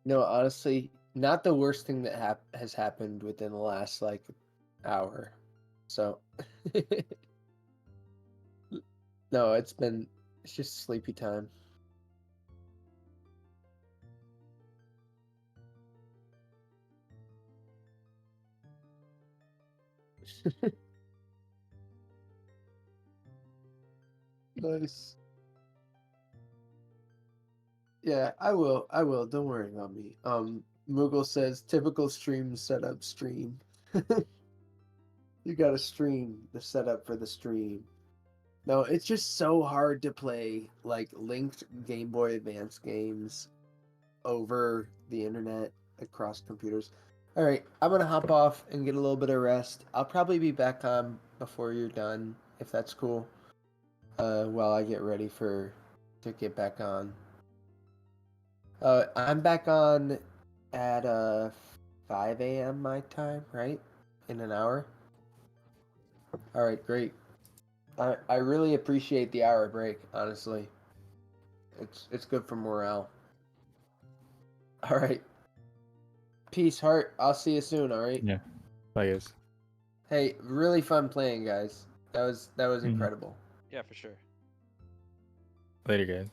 No, honestly, not the worst thing that has happened within the last like hour. So no, it's just sleepy time. Nice. Yeah, I will. I will. Don't worry about me. Moogle says typical stream setup stream. You gotta stream the setup for the stream. No, it's just so hard to play like linked Game Boy Advance games over the internet across computers. All right, I'm gonna hop off and get a little bit of rest. I'll probably be back on before you're done, if that's cool. While I get ready to get back on. I'm back on at 5 a.m. my time, right? In an hour. All right, great. I really appreciate the hour break. Honestly, it's good for morale. All right, peace, heart. I'll see you soon. All right. Yeah. Bye, guys. Hey, really fun playing, guys. That was Mhm. incredible. Yeah, for sure. Later, guys.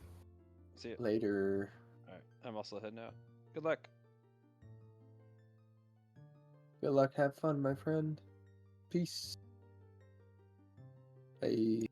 See you. Later. All right. I'm also heading out. Good luck. Good luck. Have fun, my friend. Peace. Bye.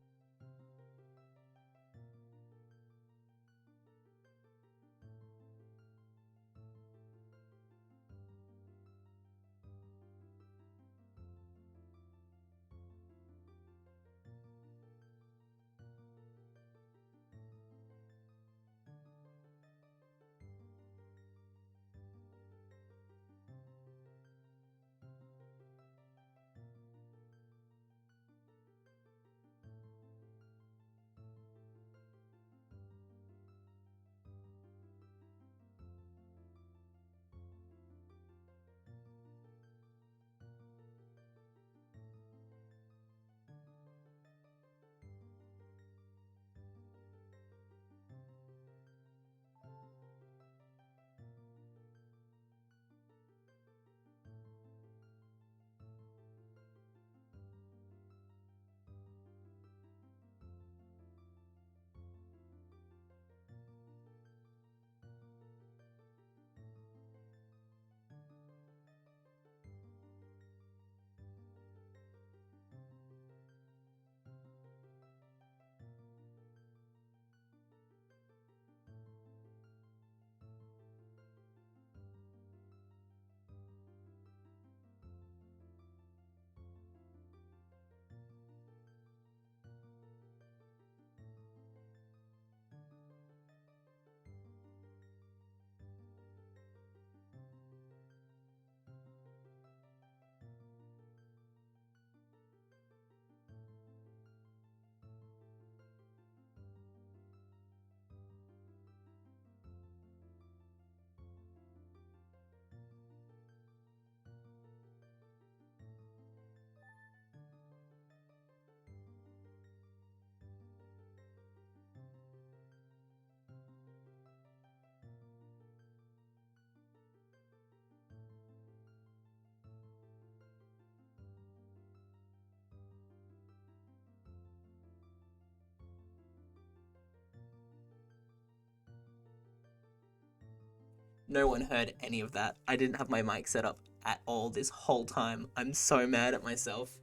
No one heard any of that. I didn't have my mic set up at all this whole time. I'm so mad at myself.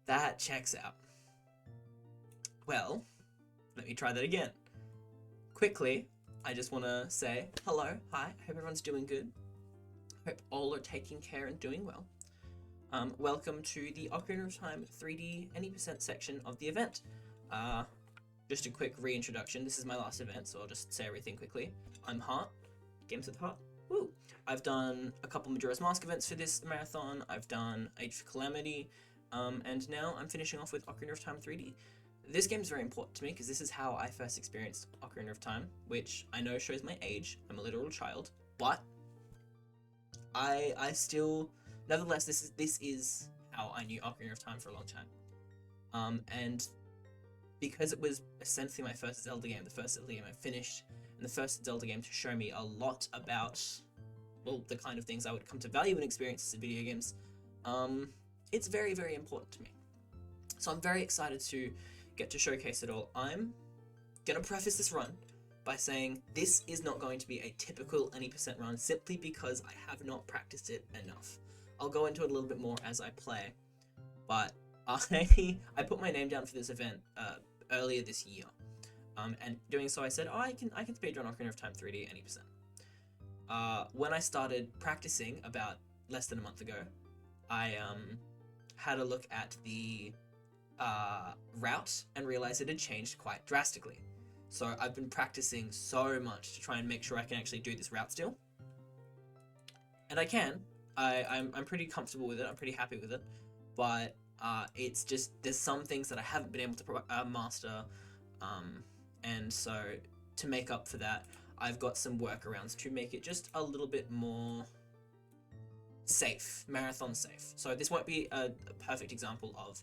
That checks out. Well, let me try that again. Quickly, I just want to say hello, hi, hope everyone's doing good. Hope all are taking care and doing well. Welcome to the Ocarina of Time 3D Any Percent section of the event. Just a quick reintroduction. This is my last event, so I'll just say everything quickly. I'm Hart, Gameswithhart. Woo! I've done a couple Majora's Mask events for this marathon. I've done Age of Calamity, and now I'm finishing off with Ocarina of Time 3D. This game is very important to me because this is how I first experienced Ocarina of Time, which I know shows my age. I'm a literal child, but I still, nevertheless, this is how I knew Ocarina of Time for a long time. And because it was essentially my first Zelda game, the first Zelda game I finished, and the first Zelda game to show me a lot about, well, the kind of things I would come to value and experiences in video games, it's very, very important to me. So I'm very excited to get to showcase it all. I'm going to preface this run by saying this is not going to be a typical any % run simply because I have not practiced it enough. I'll go into it a little bit more as I play, but I put my name down for this event earlier this year, and doing so I said, oh, I can speedrun Ocarina of Time 3D any %. When I started practicing about less than a month ago, I had a look at the route and realized it had changed quite drastically. So I've been practicing so much to try and make sure I can actually do this route still, and I can. I'm pretty comfortable with it. I'm pretty happy with it, but it's just there's some things that I haven't been able to master, and so to make up for that, I've got some workarounds to make it just a little bit more safe, marathon safe. So this won't be a perfect example of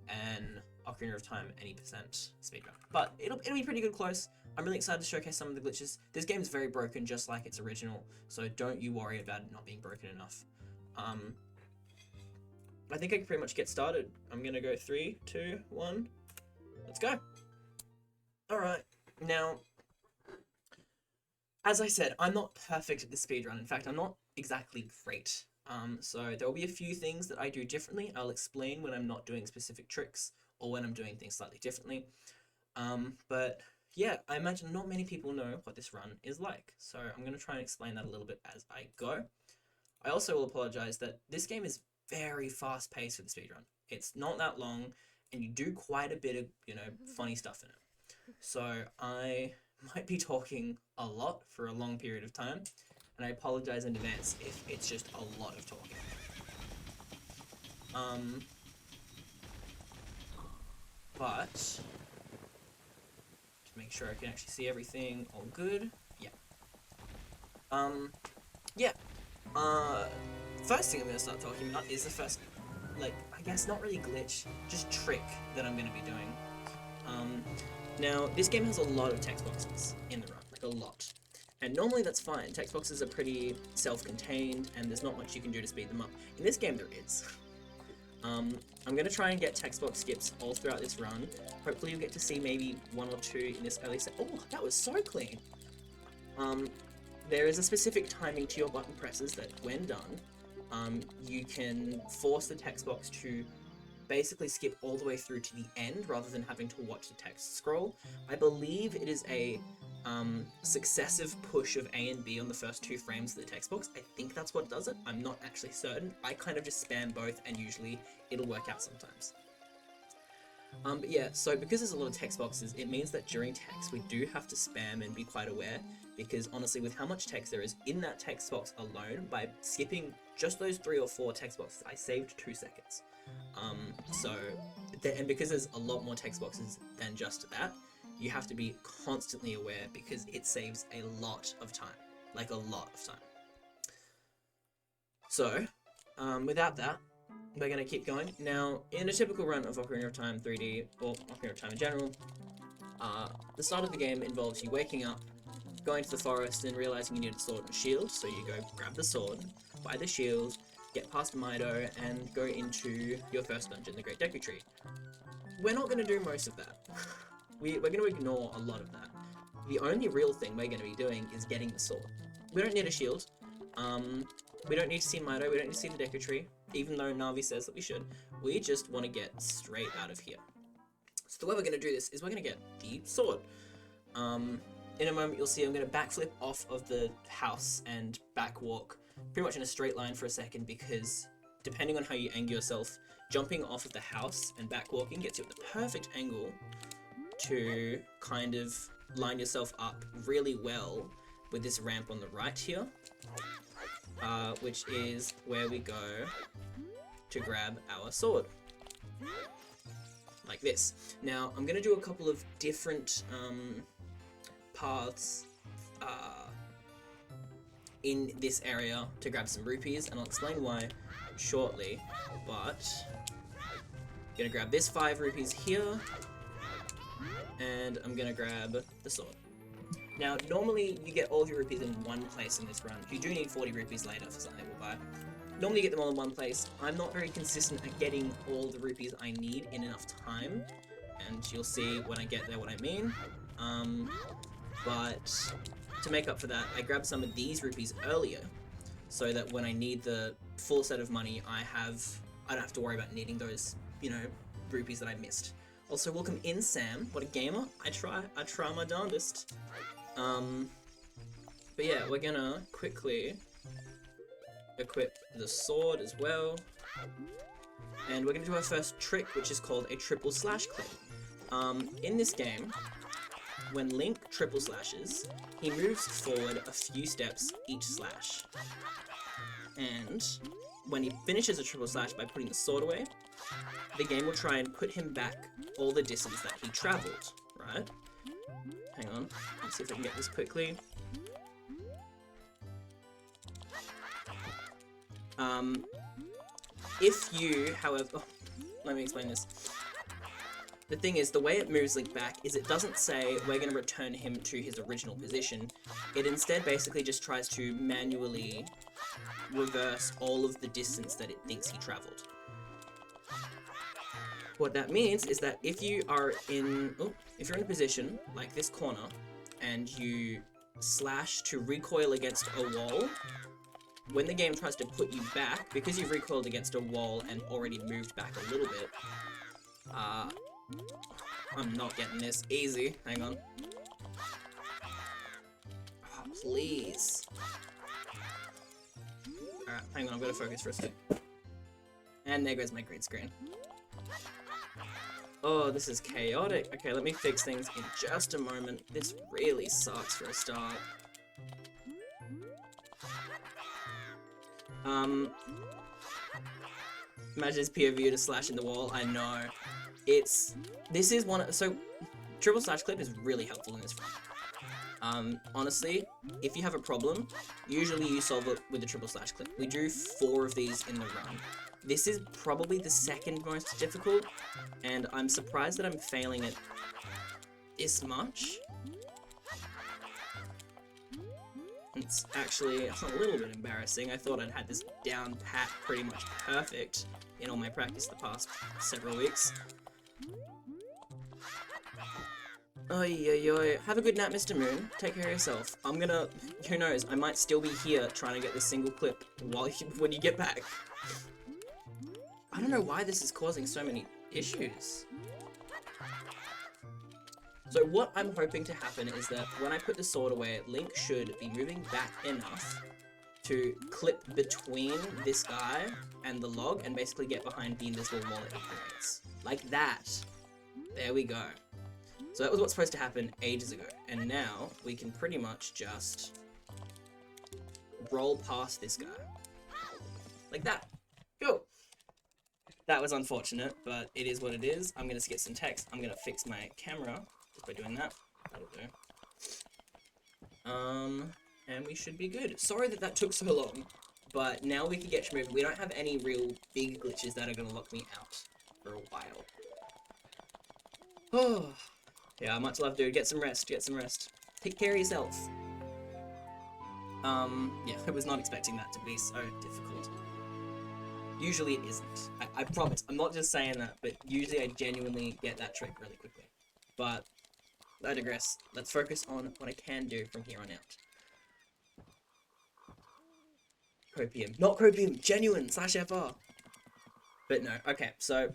an Ocarina of Time any % speedrun, but it'll be pretty good close. I'm really excited to showcase some of the glitches. This game is very broken, just like its original, so don't you worry about it not being broken enough. I think I can pretty much get started. I'm gonna go 3, 2, 1. Let's go. Alright, now, as I said, I'm not perfect at the speedrun. In fact, I'm not exactly great. So there will be a few things that I do differently. I'll explain when I'm not doing specific tricks or when I'm doing things slightly differently. But yeah, I imagine not many people know what this run is like. So I'm going to try and explain that a little bit as I go. I also will apologize that this game is very fast paced for the speedrun. It's not that long and you do quite a bit of, funny stuff in it. So I might be talking a lot for a long period of time, and I apologize in advance if it's just a lot of talking. But to make sure I can actually see everything all good, yeah. First thing I'm gonna start talking about is the first, I guess not really glitch, just trick that I'm gonna be doing. Now, this game has a lot of text boxes in the run, a lot. And normally that's fine, text boxes are pretty self-contained and there's not much you can do to speed them up. In this game there is. I'm going to try and get text box skips all throughout this run. Hopefully you'll get to see maybe 1 or 2 in this early set. Oh, that was so clean! There is a specific timing to your button presses that when done, you can force the text box to basically skip all the way through to the end rather than having to watch the text scroll. I believe it is a successive push of A and B on the first 2 frames of the text box. I think that's what does it. I'm not actually certain. I kind of just spam both and usually it'll work out sometimes. But yeah, so because there's a lot of text boxes, it means that during text we do have to spam and be quite aware, because honestly with how much text there is in that text box alone, by skipping just those 3 or 4 text boxes, I saved 2 seconds. And because there's a lot more text boxes than just that, you have to be constantly aware because it saves a lot of time, a lot of time. So, without that, we're going to keep going. Now, in a typical run of Ocarina of Time 3D, or Ocarina of Time in general, the start of the game involves you waking up, going to the forest and realizing you need a sword and a shield, so you go grab the sword, buy the shield, get past Mido, and go into your first dungeon, the Great Deku Tree. We're not going to do most of that. We're going to ignore a lot of that. The only real thing we're going to be doing is getting the sword. We don't need a shield. We don't need to see Mido, we don't need to see the Deku Tree, even though Navi says that we should. We just want to get straight out of here. So the way we're going to do this is we're going to get the sword. In a moment you'll see I'm going to backflip off of the house and backwalk pretty much in a straight line for a second, because depending on how you angle yourself, jumping off of the house and backwalking gets you at the perfect angle to kind of line yourself up really well with this ramp on the right here, which is where we go to grab our sword. Like this. Now, I'm going to do a couple of different paths in this area to grab some rupees, and I'll explain why shortly, but I'm going to grab this 5 rupees here, and I'm going to grab the sword. Now, normally you get all of your rupees in one place in this run. You do need 40 rupees later for something we'll buy. Normally you get them all in one place. I'm not very consistent at getting all the rupees I need in enough time, and you'll see when I get there what I mean. But to make up for that, I grabbed some of these rupees earlier, so that when I need the full set of money, I don't have to worry about needing those, you know, rupees that I missed. Also, welcome in, Sam. What a gamer. I try my darndest. But yeah, we're gonna quickly equip the sword as well. And we're gonna do our first trick, which is called a triple slash clip. In this game, when Link triple slashes, he moves forward a few steps each slash. And when he finishes a triple slash by putting the sword away, the game will try and put him back all the distance that he traveled, right? Hang on, let's see if I can get this quickly. If you, however, oh, let me explain this. The thing is, the way it moves Link back is it doesn't say we're going to return him to his original position. It instead basically just tries to manually reverse all of the distance that it thinks he traveled. What that means is that if you are in, if you're in a position like this corner and you slash to recoil against a wall, when the game tries to put you back, because you've recoiled against a wall and already moved back a little bit, I'm not getting this. Easy. Hang on. Oh, please. Alright, hang on, I'm gonna focus for a sec. And there goes my green screen. Oh, this is chaotic. Okay, let me fix things in just a moment. This really sucks for a start. Imagine his POV to slash in the wall. I know. This is one, so triple slash clip is really helpful in this run. Honestly, if you have a problem, usually you solve it with a triple slash clip. We do 4 of these in the run. This is probably the second most difficult, and I'm surprised that I'm failing it this much. It's actually a little bit embarrassing. I thought I'd had this down pat pretty much perfect in all my practice the past several weeks. Oi. Have a good nap, Mr. Moon. Take care of yourself. Who knows, I might still be here trying to get this single clip when you get back. I don't know why this is causing so many issues. So what I'm hoping to happen is that when I put the sword away, Link should be moving back enough to clip between this guy and the log and basically get behind the invisible wall that he creates. Like that. There we go. So that was what's supposed to happen ages ago. And now we can pretty much just roll past this guy. Like that. Cool. That was unfortunate, but it is what it is. I'm going to get some text. I'm going to fix my camera just by doing that. That'll do. And we should be good. Sorry that took so long, but now we can get moving. We don't have any real big glitches that are going to lock me out for a while. Oh, yeah, much love, dude. Get some rest. Take care of yourself. Yeah, I was not expecting that to be so difficult. Usually it isn't. I promise. I'm not just saying that, but usually I genuinely get that trick really quickly. But I digress. Let's focus on what I can do from here on out. Copium. Not copium. Genuine. /FR. But no. Okay, so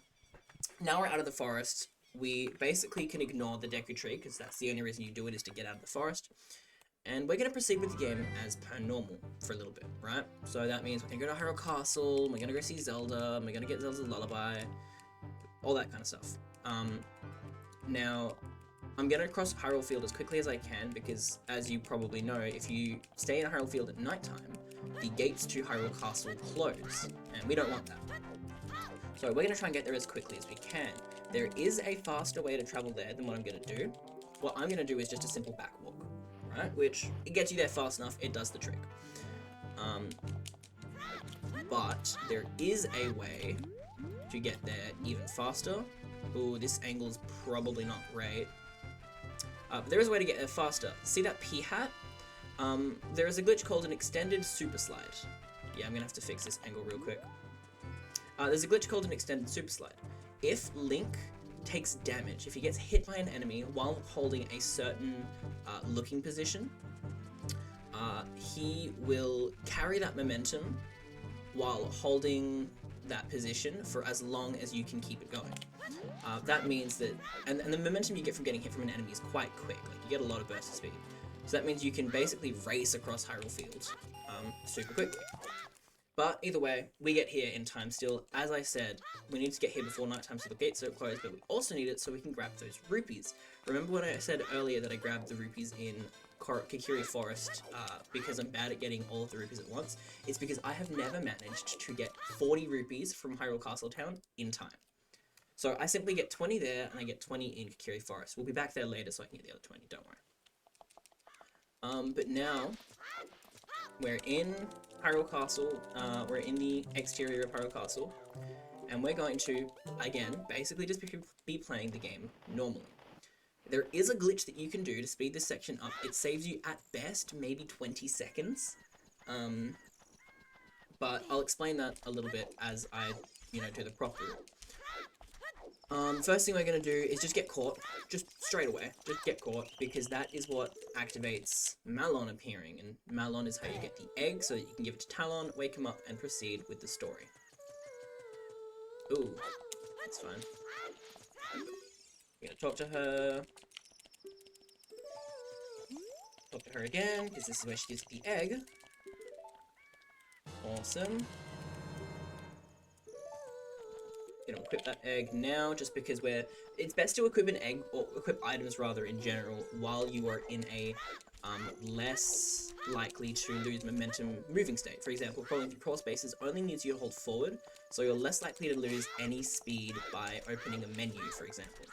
now we're out of the forest. We basically can ignore the Deku Tree, because that's the only reason you do it is to get out of the forest. And we're going to proceed with the game as per normal for a little bit, right? So that means we're going to go to Hyrule Castle, we're going to go see Zelda, we're going to get Zelda's Lullaby, all that kind of stuff. Now, I'm going to cross Hyrule Field as quickly as I can, because as you probably know, if you stay in Hyrule Field at nighttime, the gates to Hyrule Castle close, and we don't want that. So we're going to try and get there as quickly as we can. There is a faster way to travel there than what I'm going to do. What I'm going to do is just a simple back walk. Right, which it gets you there fast enough, it does the trick. But there is a way to get there even faster. Ooh, this angle's probably not great. But there is a way to get there faster. See that P hat? There is a glitch called an extended super slide. Yeah, I'm gonna have to fix this angle real quick. There's a glitch called an extended super slide. If Link takes damage, if he gets hit by an enemy while holding a certain looking position, he will carry that momentum while holding that position for as long as you can keep it going. That means that, and the momentum you get from getting hit from an enemy is quite quick, like you get a lot of burst of speed. So that means you can basically race across Hyrule Fields super quickly. But either way, we get here in time still. As I said, we need to get here before nighttime so the gates are closed, but we also need it so we can grab those rupees. Remember when I said earlier that I grabbed the rupees in Kokiri Forest because I'm bad at getting all of the rupees at once? It's because I have never managed to get 40 rupees from Hyrule Castle Town in time. So I simply get 20 there, and I get 20 in Kokiri Forest. We'll be back there later so I can get the other 20, don't worry. But now, we're in Hyrule Castle, we're in the exterior of Hyrule Castle, and we're going to, again, basically just be playing the game normally. There is a glitch that you can do to speed this section up. It saves you, at best, maybe 20 seconds, but I'll explain that a little bit as I, do the proper route. First thing we're going to do is just get caught, just straight away, just get caught, because that is what activates Malon appearing, and Malon is how you get the egg, so that you can give it to Talon, wake him up, and proceed with the story. Ooh, that's fine. I'm gonna talk to her. Talk to her again, because this is where she gives the egg. Awesome. Gonna equip that egg now, just because it's best to equip an egg, or equip items rather in general, while you are in a less likely to lose momentum moving state. For example, crawling through crawl spaces only needs you to hold forward, so you're less likely to lose any speed by opening a menu, for example.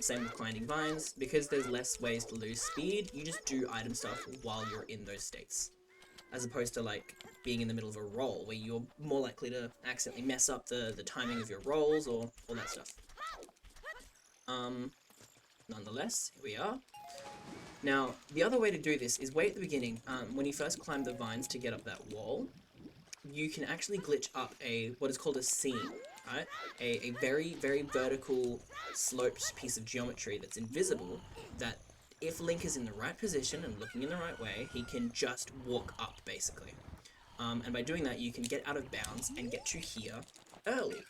Same with climbing vines, because there's less ways to lose speed, you just do item stuff while you're in those states. As opposed to, like, being in the middle of a roll, where you're more likely to accidentally mess up the timing of your rolls, or all that stuff. Nonetheless, here we are. Now, the other way to do this is way at the beginning, when you first climb the vines to get up that wall, you can actually glitch up what is called a seam, right? A very, very vertical, sloped piece of geometry that's invisible, that if Link is in the right position and looking in the right way, he can just walk up, basically. And by doing that, you can get out of bounds and get to here early,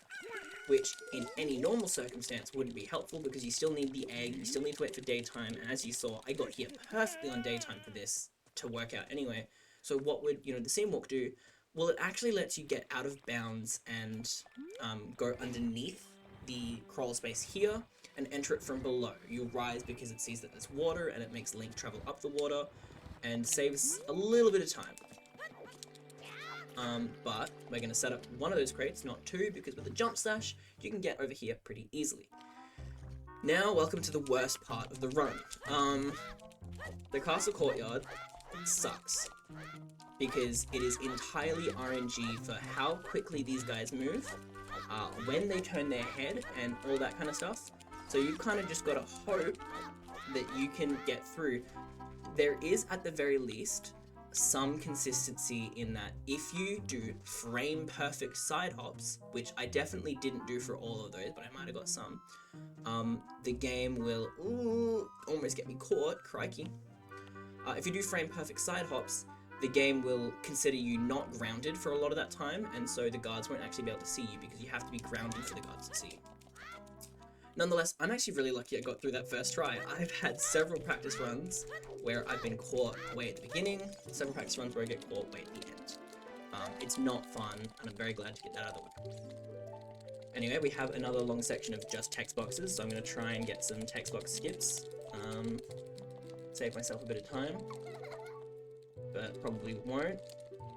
which in any normal circumstance wouldn't be helpful because you still need the egg, you still need to wait for daytime, and as you saw, I got here perfectly on daytime for this to work out anyway. So what would, the seam walk do? Well, it actually lets you get out of bounds and go underneath the crawl space here and enter it from below. You rise because it sees that there's water and it makes Link travel up the water and saves a little bit of time. But we're going to set up one of those crates, not two, because with a jump slash, you can get over here pretty easily. Now, welcome to the worst part of the run. The castle courtyard sucks, because it is entirely RNG for how quickly these guys move, when they turn their head, and all that kind of stuff. So you kind of just got to hope that you can get through. There is, at the very least, some consistency in that if you do frame perfect side hops, which I definitely didn't do for all of those, but I might have got some, the game will almost get me caught, crikey. If you do frame perfect side hops, the game will consider you not grounded for a lot of that time, and so the guards won't actually be able to see you because you have to be grounded for the guards to see you. Nonetheless, I'm actually really lucky I got through that first try. I've had several practice runs where I've been caught way at the beginning, several practice runs where I get caught way at the end. It's not fun, and I'm very glad to get that out of the way. Anyway, we have another long section of just text boxes, so I'm going to try and get some text box skips. Save myself a bit of time, but probably won't,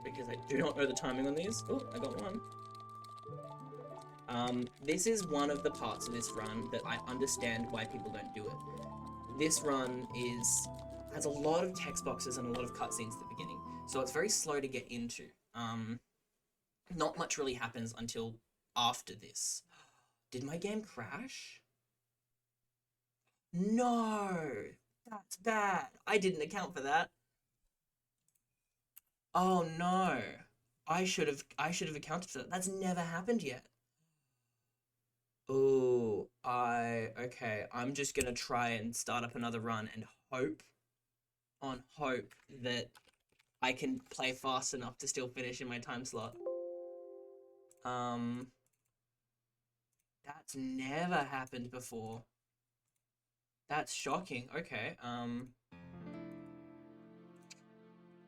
because I do not know the timing on these. Oh, I got one. This is one of the parts of this run that I understand why people don't do it. This run has a lot of text boxes and a lot of cutscenes at the beginning, so it's very slow to get into. Not much really happens until after this. Did my game crash? No! That's bad. I didn't account for that. Oh no. I should have accounted for that. That's never happened yet. Oh, okay. I'm just gonna try and start up another run and hope that I can play fast enough to still finish in my time slot. That's never happened before. That's shocking. Okay,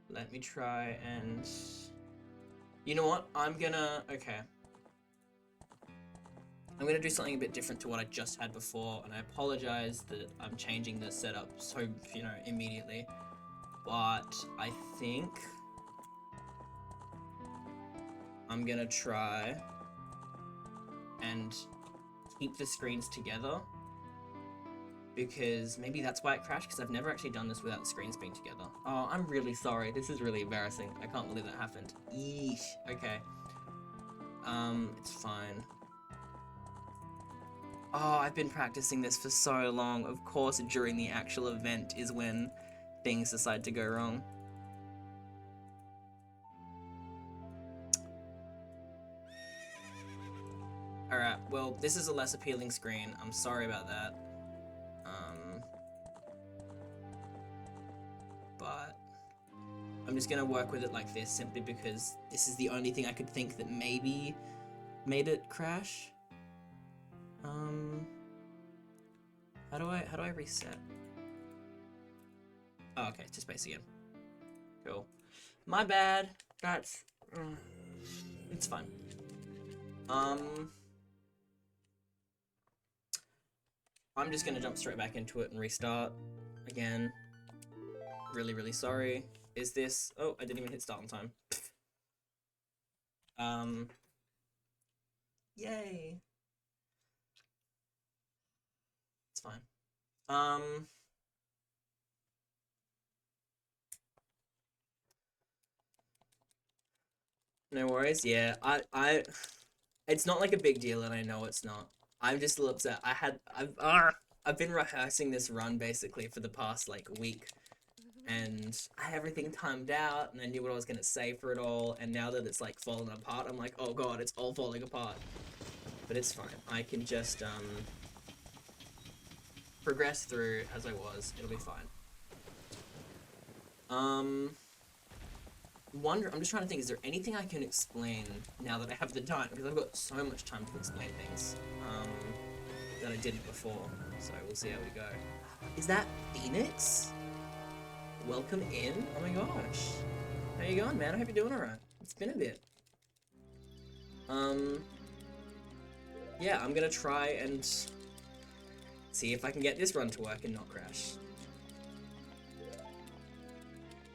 let me try and... You know what? Okay. I'm gonna do something a bit different to what I just had before, and I apologize that I'm changing the setup so, immediately. But I think I'm gonna try and keep the screens together, because maybe that's why it crashed, because I've never actually done this without the screens being together. Oh, I'm really sorry. This is really embarrassing. I can't believe that happened. Yeesh. Okay. It's fine. Oh, I've been practicing this for so long. Of course, during the actual event is when things decide to go wrong. Alright, well, this is a less appealing screen. I'm sorry about that. But I'm just gonna work with it like this, simply because this is the only thing I could think that maybe made it crash. How do I reset? Oh, okay, to space again. Cool. My bad. That's... it's fine. I'm just gonna jump straight back into it and restart again. Really, really sorry. Is this... Oh, I didn't even hit start on time. Yay. It's fine. No worries. Yeah, it's not like a big deal, and I know it's not. I'm just a little upset. I've been rehearsing this run basically for the past like week, and I had everything timed out, and I knew what I was gonna say for it all. And now that it's like falling apart, I'm like, oh god, it's all falling apart. But it's fine. I can just progress through as I was. It'll be fine. I'm just trying to think, is there anything I can explain now that I have the time? Because I've got so much time to explain things that I didn't before. So we'll see how we go. Is that Phoenix? Welcome in? Oh my gosh. How you going, man? I hope you're doing alright. It's been a bit. Yeah, I'm gonna try and see if I can get this run to work and not crash.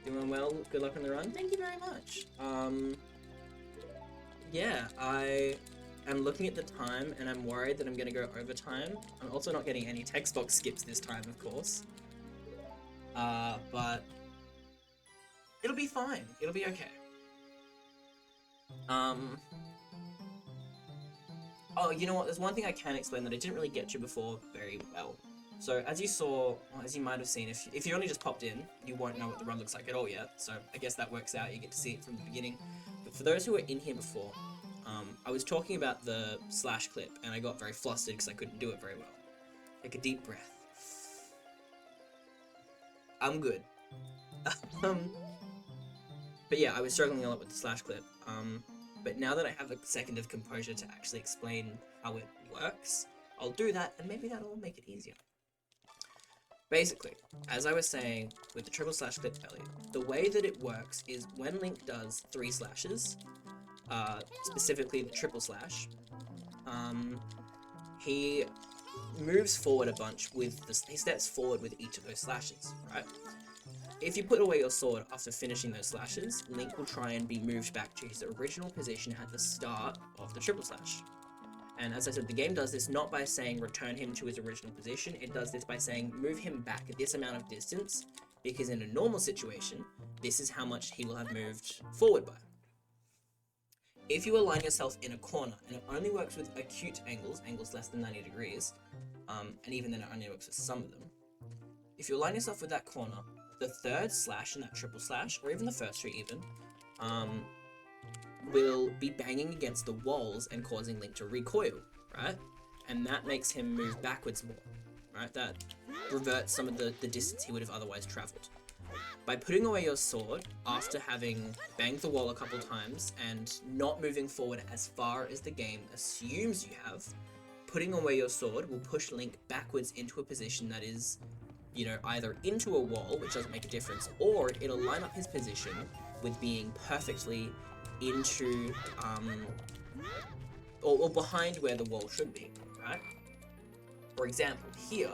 Doing well, good luck on the run. Thank you very much. Yeah, I am looking at the time and I'm worried that I'm gonna go over time. I'm also not getting any text box skips this time, of course. But it'll be fine. It'll be okay. Oh, you know what? There's one thing I can explain that I didn't really get to before very well. So, as you saw, or as you might have seen, if you only just popped in, you won't know what the run looks like at all yet, so I guess that works out, you get to see it from the beginning. But for those who were in here before, I was talking about the slash clip, and I got very flustered because I couldn't do it very well. Take a deep breath. I'm good. But yeah, I was struggling a lot with the slash clip, but now that I have a second of composure to actually explain how it works, I'll do that, and maybe that'll make it easier. Basically, as I was saying with the triple slash clip earlier, the way that it works is when Link does 3 slashes, specifically the triple slash, he moves forward a bunch with he steps forward with each of those slashes, right? If you put away your sword after finishing those slashes, Link will try and be moved back to his original position at the start of the triple slash. And as I said, the game does this not by saying return him to his original position, it does this by saying move him back this amount of distance, because in a normal situation, this is how much he will have moved forward by. If you align yourself in a corner, and it only works with acute angles, angles less than 90 degrees, and even then it only works for some of them. If you align yourself with that corner, the third slash and that triple slash, or even the first three even, will be banging against the walls and causing Link to recoil, right? And that makes him move backwards more, right? That reverts some of the distance he would have otherwise travelled. By putting away your sword after having banged the wall a couple times and not moving forward as far as the game assumes you have, putting away your sword will push Link backwards into a position that is, you know, either into a wall, which doesn't make a difference, or it'll line up his position with being perfectly into, or behind where the wall should be, right? For example, here,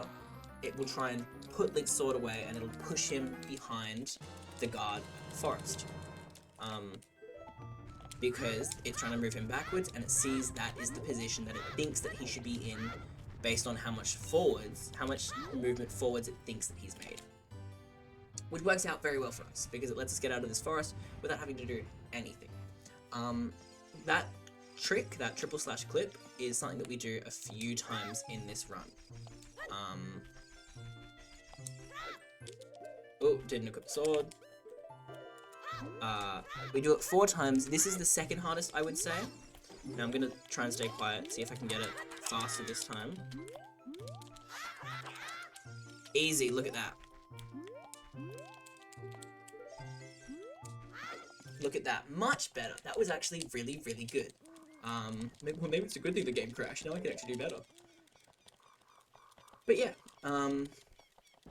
it will try and put Link's sword away and it'll push him behind the guard forest. Because it's trying to move him backwards and it sees that is the position that it thinks that he should be in based on how much movement forwards it thinks that he's made. Which works out very well for us because it lets us get out of this forest without having to do anything. That trick, that triple slash clip, is something that we do a few times in this run. Oh, didn't equip the sword. We do it 4 times. This is the second hardest, I would say. Now I'm gonna try and stay quiet, see if I can get it faster this time. Easy, look at that. Look at that, much better. That was actually really, really good. Maybe it's a good thing the game crashed. Now I can actually do better. But yeah,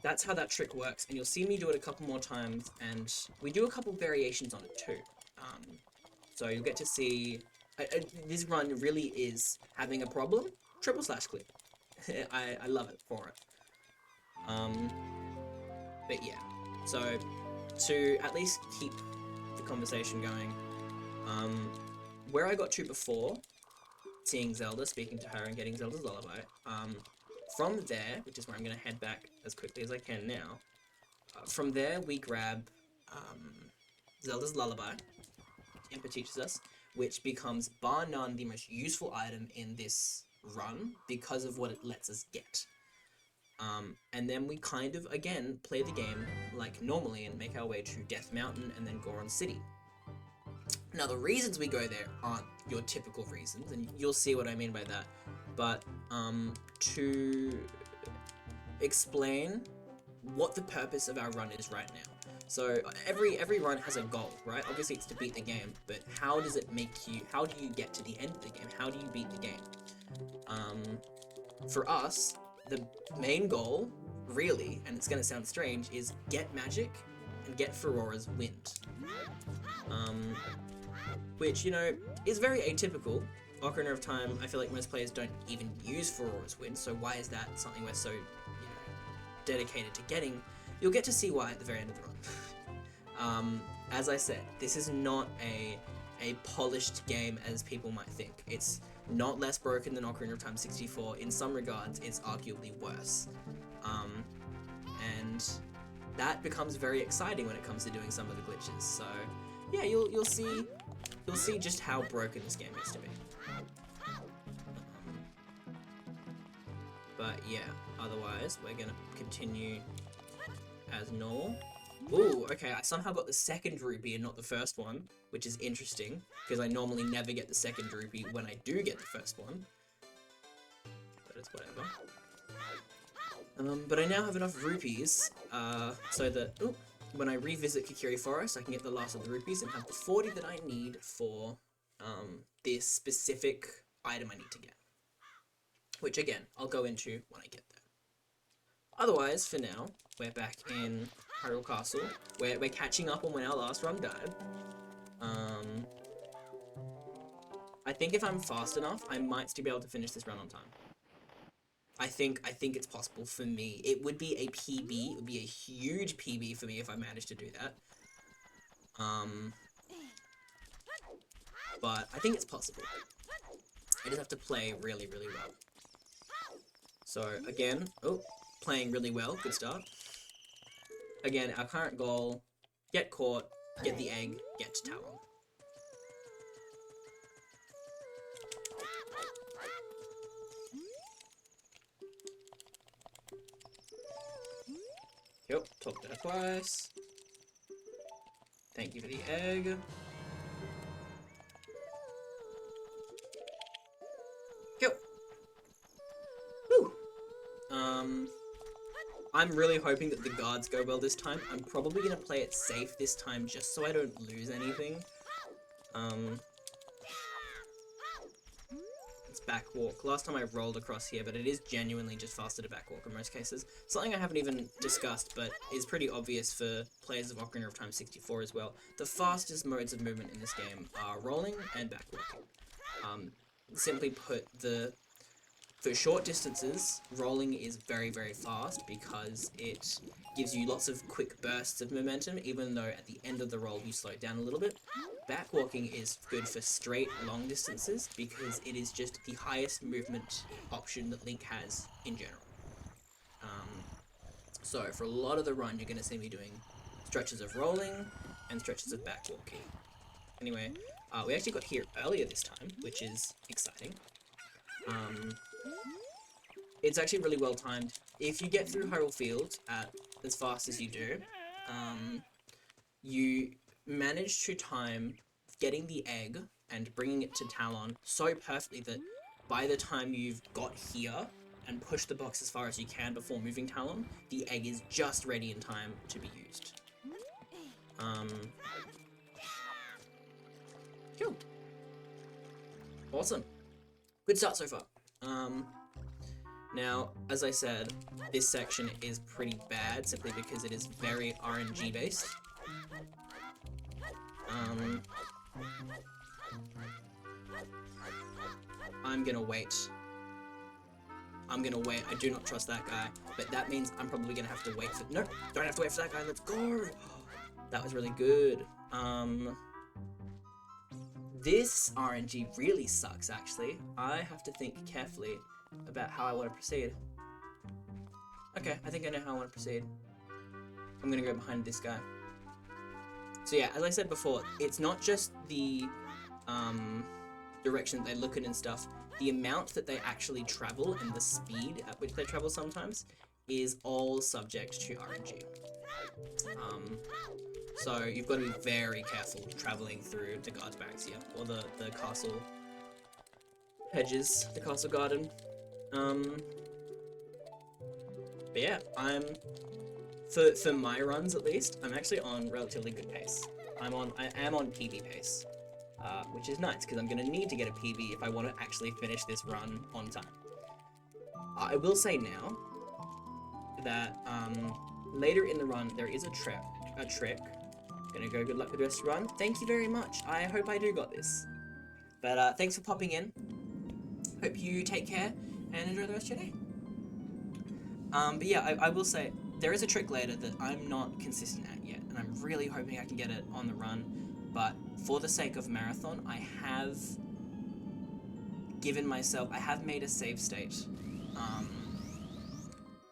that's how that trick works, and you'll see me do it a couple more times, and we do a couple variations on it too. So you'll get to see, this run really is having a problem, triple slash clip. I love it for it. But yeah, so to at least keep the conversation going, where I got to before, seeing Zelda, speaking to her and getting Zelda's lullaby, from there, which is where I'm going to head back as quickly as I can now, from there we grab Zelda's lullaby, Impa teaches us, which becomes bar none the most useful item in this run because of what it lets us get. And then we kind of, again, play the game like normally and make our way to Death Mountain and then Goron City. Now, the reasons we go there aren't your typical reasons, and you'll see what I mean by that. But to explain what the purpose of our run is right now. So every run has a goal, right? Obviously it's to beat the game, but how does it make you, how do you get to the end of the game? How do you beat the game? For us, the main goal, really, and it's going to sound strange, is get magic and get Ferora's wind. Which, you know, is very atypical. Ocarina of Time, I feel like most players don't even use Ferora's wind, so why is that something we're so, you know, dedicated to getting? You'll get to see why at the very end of the run. As I said, this is not a polished game as people might think. It's not less broken than Ocarina of Time 64. In some regards, it's arguably worse. And that becomes very exciting when it comes to doing some of the glitches. So yeah, you'll see just how broken this game is to be. But yeah, otherwise we're gonna continue as normal. Ooh, okay, I somehow got the second rupee and not the first one, which is interesting, because I normally never get the second rupee when I do get the first one. But it's whatever. But I now have enough rupees, so that, when I revisit Kokiri Forest, I can get the last of the rupees and have the 40 that I need for, this specific item I need to get. Which, again, I'll go into when I get there. Otherwise, for now, we're back in Hyrule Castle, where we're catching up on when our last run died. I think if I'm fast enough, I might still be able to finish this run on time. I think it's possible for me. It would be a PB, it would be a huge PB for me if I managed to do that. But I think it's possible. I just have to play really, really well. So, again, playing really well, good start. Again, our current goal, get caught, get the egg, get to Talon. Yep, talk to her twice. Thank you for the egg. Yep. Whew. I'm really hoping that the guards go well this time. I'm probably gonna play it safe this time just so I don't lose anything. It's backwalk. Last time I rolled across here, but it is genuinely just faster to backwalk in most cases. Something I haven't even discussed, but is pretty obvious for players of Ocarina of Time 64 as well. The fastest modes of movement in this game are rolling and backwalking. Simply put, for short distances, rolling is very, very fast because it gives you lots of quick bursts of momentum, even though at the end of the roll you slow down a little bit. Backwalking is good for straight, long distances because it is just the highest movement option that Link has in general. So for a lot of the run, you're going to see me doing stretches of rolling and stretches of backwalking. Anyway, we actually got here earlier this time, which is exciting. It's actually really well timed. If you get through Hyrule Field at as fast as you do, you manage to time getting the egg and bringing it to Talon so perfectly that by the time you've got here and pushed the box as far as you can before moving Talon, the egg is just ready in time to be used. Cool. Awesome. Good start so far. Now, as I said, this section is pretty bad simply because it is very RNG based. I'm gonna wait. I do not trust that guy, but that means I'm probably gonna have to wait for— no, don't have to wait for that guy, let's go! That was really good. This RNG really sucks, actually. I have to think carefully about how I want to proceed. Okay, I think I know how I want to proceed. I'm gonna go behind this guy. So yeah, as I said before, it's not just the direction that they look at and stuff. The amount that they actually travel and the speed at which they travel sometimes is all subject to RNG. So you've got to be very careful traveling through the guards barracks here, or the castle hedges, the castle garden. But yeah, for my runs at least, I'm actually on relatively good pace. I am on PB pace, which is nice because I'm gonna need to get a PB if I want to actually finish this run on time. I will say now that later in the run there is a trick. Gonna go good luck with the rest of the run. Thank you very much. I hope I do got this. But thanks for popping in. Hope you take care and enjoy the rest of your day. But yeah, I will say, there is a trick later that I'm not consistent at yet, and I'm really hoping I can get it on the run, but for the sake of marathon, I have made a save state,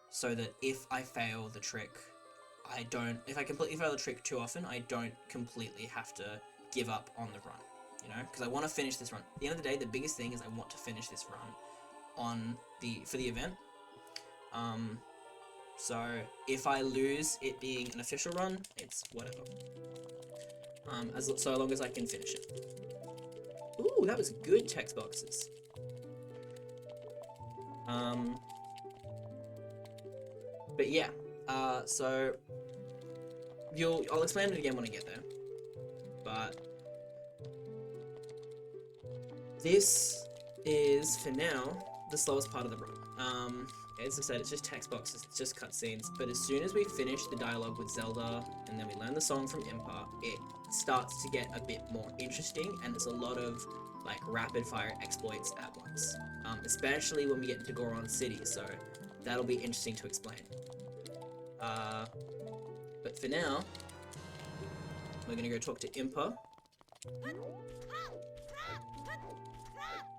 so that if I fail the trick, if I completely fail the trick too often, I don't completely have to give up on the run, you know, because I want to finish this run. At the end of the day, the biggest thing is I want to finish this run for the event. So if I lose it being an official run, it's whatever. So long as I can finish it. Ooh, that was good text boxes. But yeah, so I'll explain it again when I get there. But this is, for now, the slowest part of the run. As I said, it's just text boxes, it's just cutscenes, but as soon as we finish the dialogue with Zelda, and then we learn the song from Impa, it starts to get a bit more interesting, and there's a lot of, like, rapid-fire exploits at once. Especially when we get into Goron City, so that'll be interesting to explain. But for now, we're gonna go talk to Impa,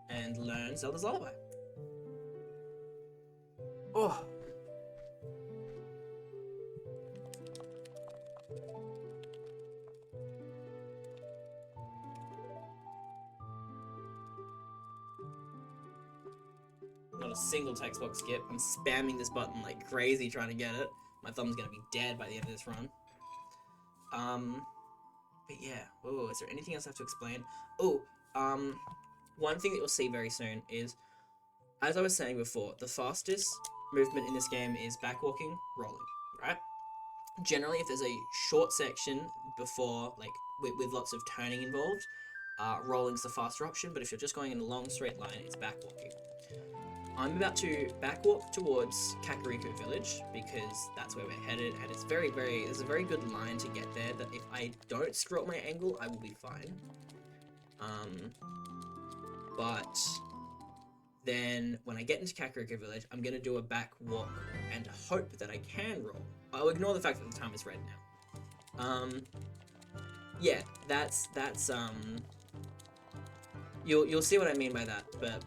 and learn Zelda's Lullaby. Oh! Not a single text box skip. I'm spamming this button like crazy trying to get it. My thumb's gonna be dead by the end of this run. But yeah. Oh, is there anything else I have to explain? Oh, one thing that you'll see very soon is, as I was saying before, the fastest movement in this game is backwalking, rolling, right? Generally, if there's a short section before, like, with lots of turning involved, rolling's the faster option, but if you're just going in a long straight line, it's backwalking. I'm about to backwalk towards Kakariko Village, because that's where we're headed, and it's there's a very good line to get there, that if I don't screw up my angle, I will be fine. But then when I get into Kakariko Village, I'm gonna do a back walk and hope that I can roll. I'll ignore the fact that the time is red now. Yeah, that's you'll see what I mean by that, but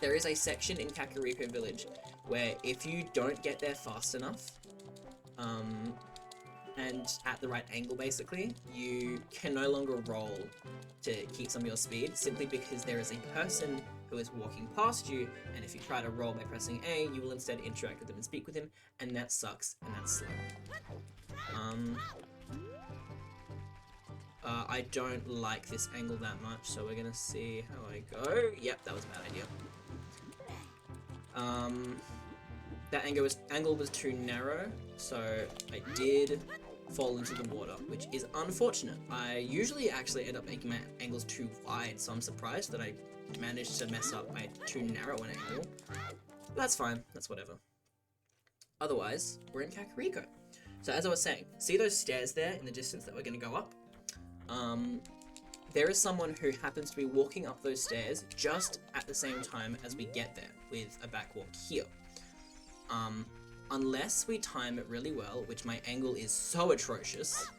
there is a section in Kakariko Village where if you don't get there fast enough, and at the right angle basically, you can no longer roll to keep some of your speed, simply because there is a person who is walking past you, and if you try to roll by pressing A, you will instead interact with them and speak with him, and that sucks, and that's slow. I don't like this angle that much, so we're gonna see how I go. Yep, that was a bad idea. That angle was too narrow, so I did fall into the water, which is unfortunate. I usually actually end up making my angles too wide, so I'm surprised that I managed to mess up my too narrow an angle. But that's fine, that's whatever. Otherwise, we're in Kakariko. So as I was saying, see those stairs there in the distance that we're going to go up? There is someone who happens to be walking up those stairs just at the same time as we get there, with a back walk here. Unless we time it really well, which my angle is so atrocious,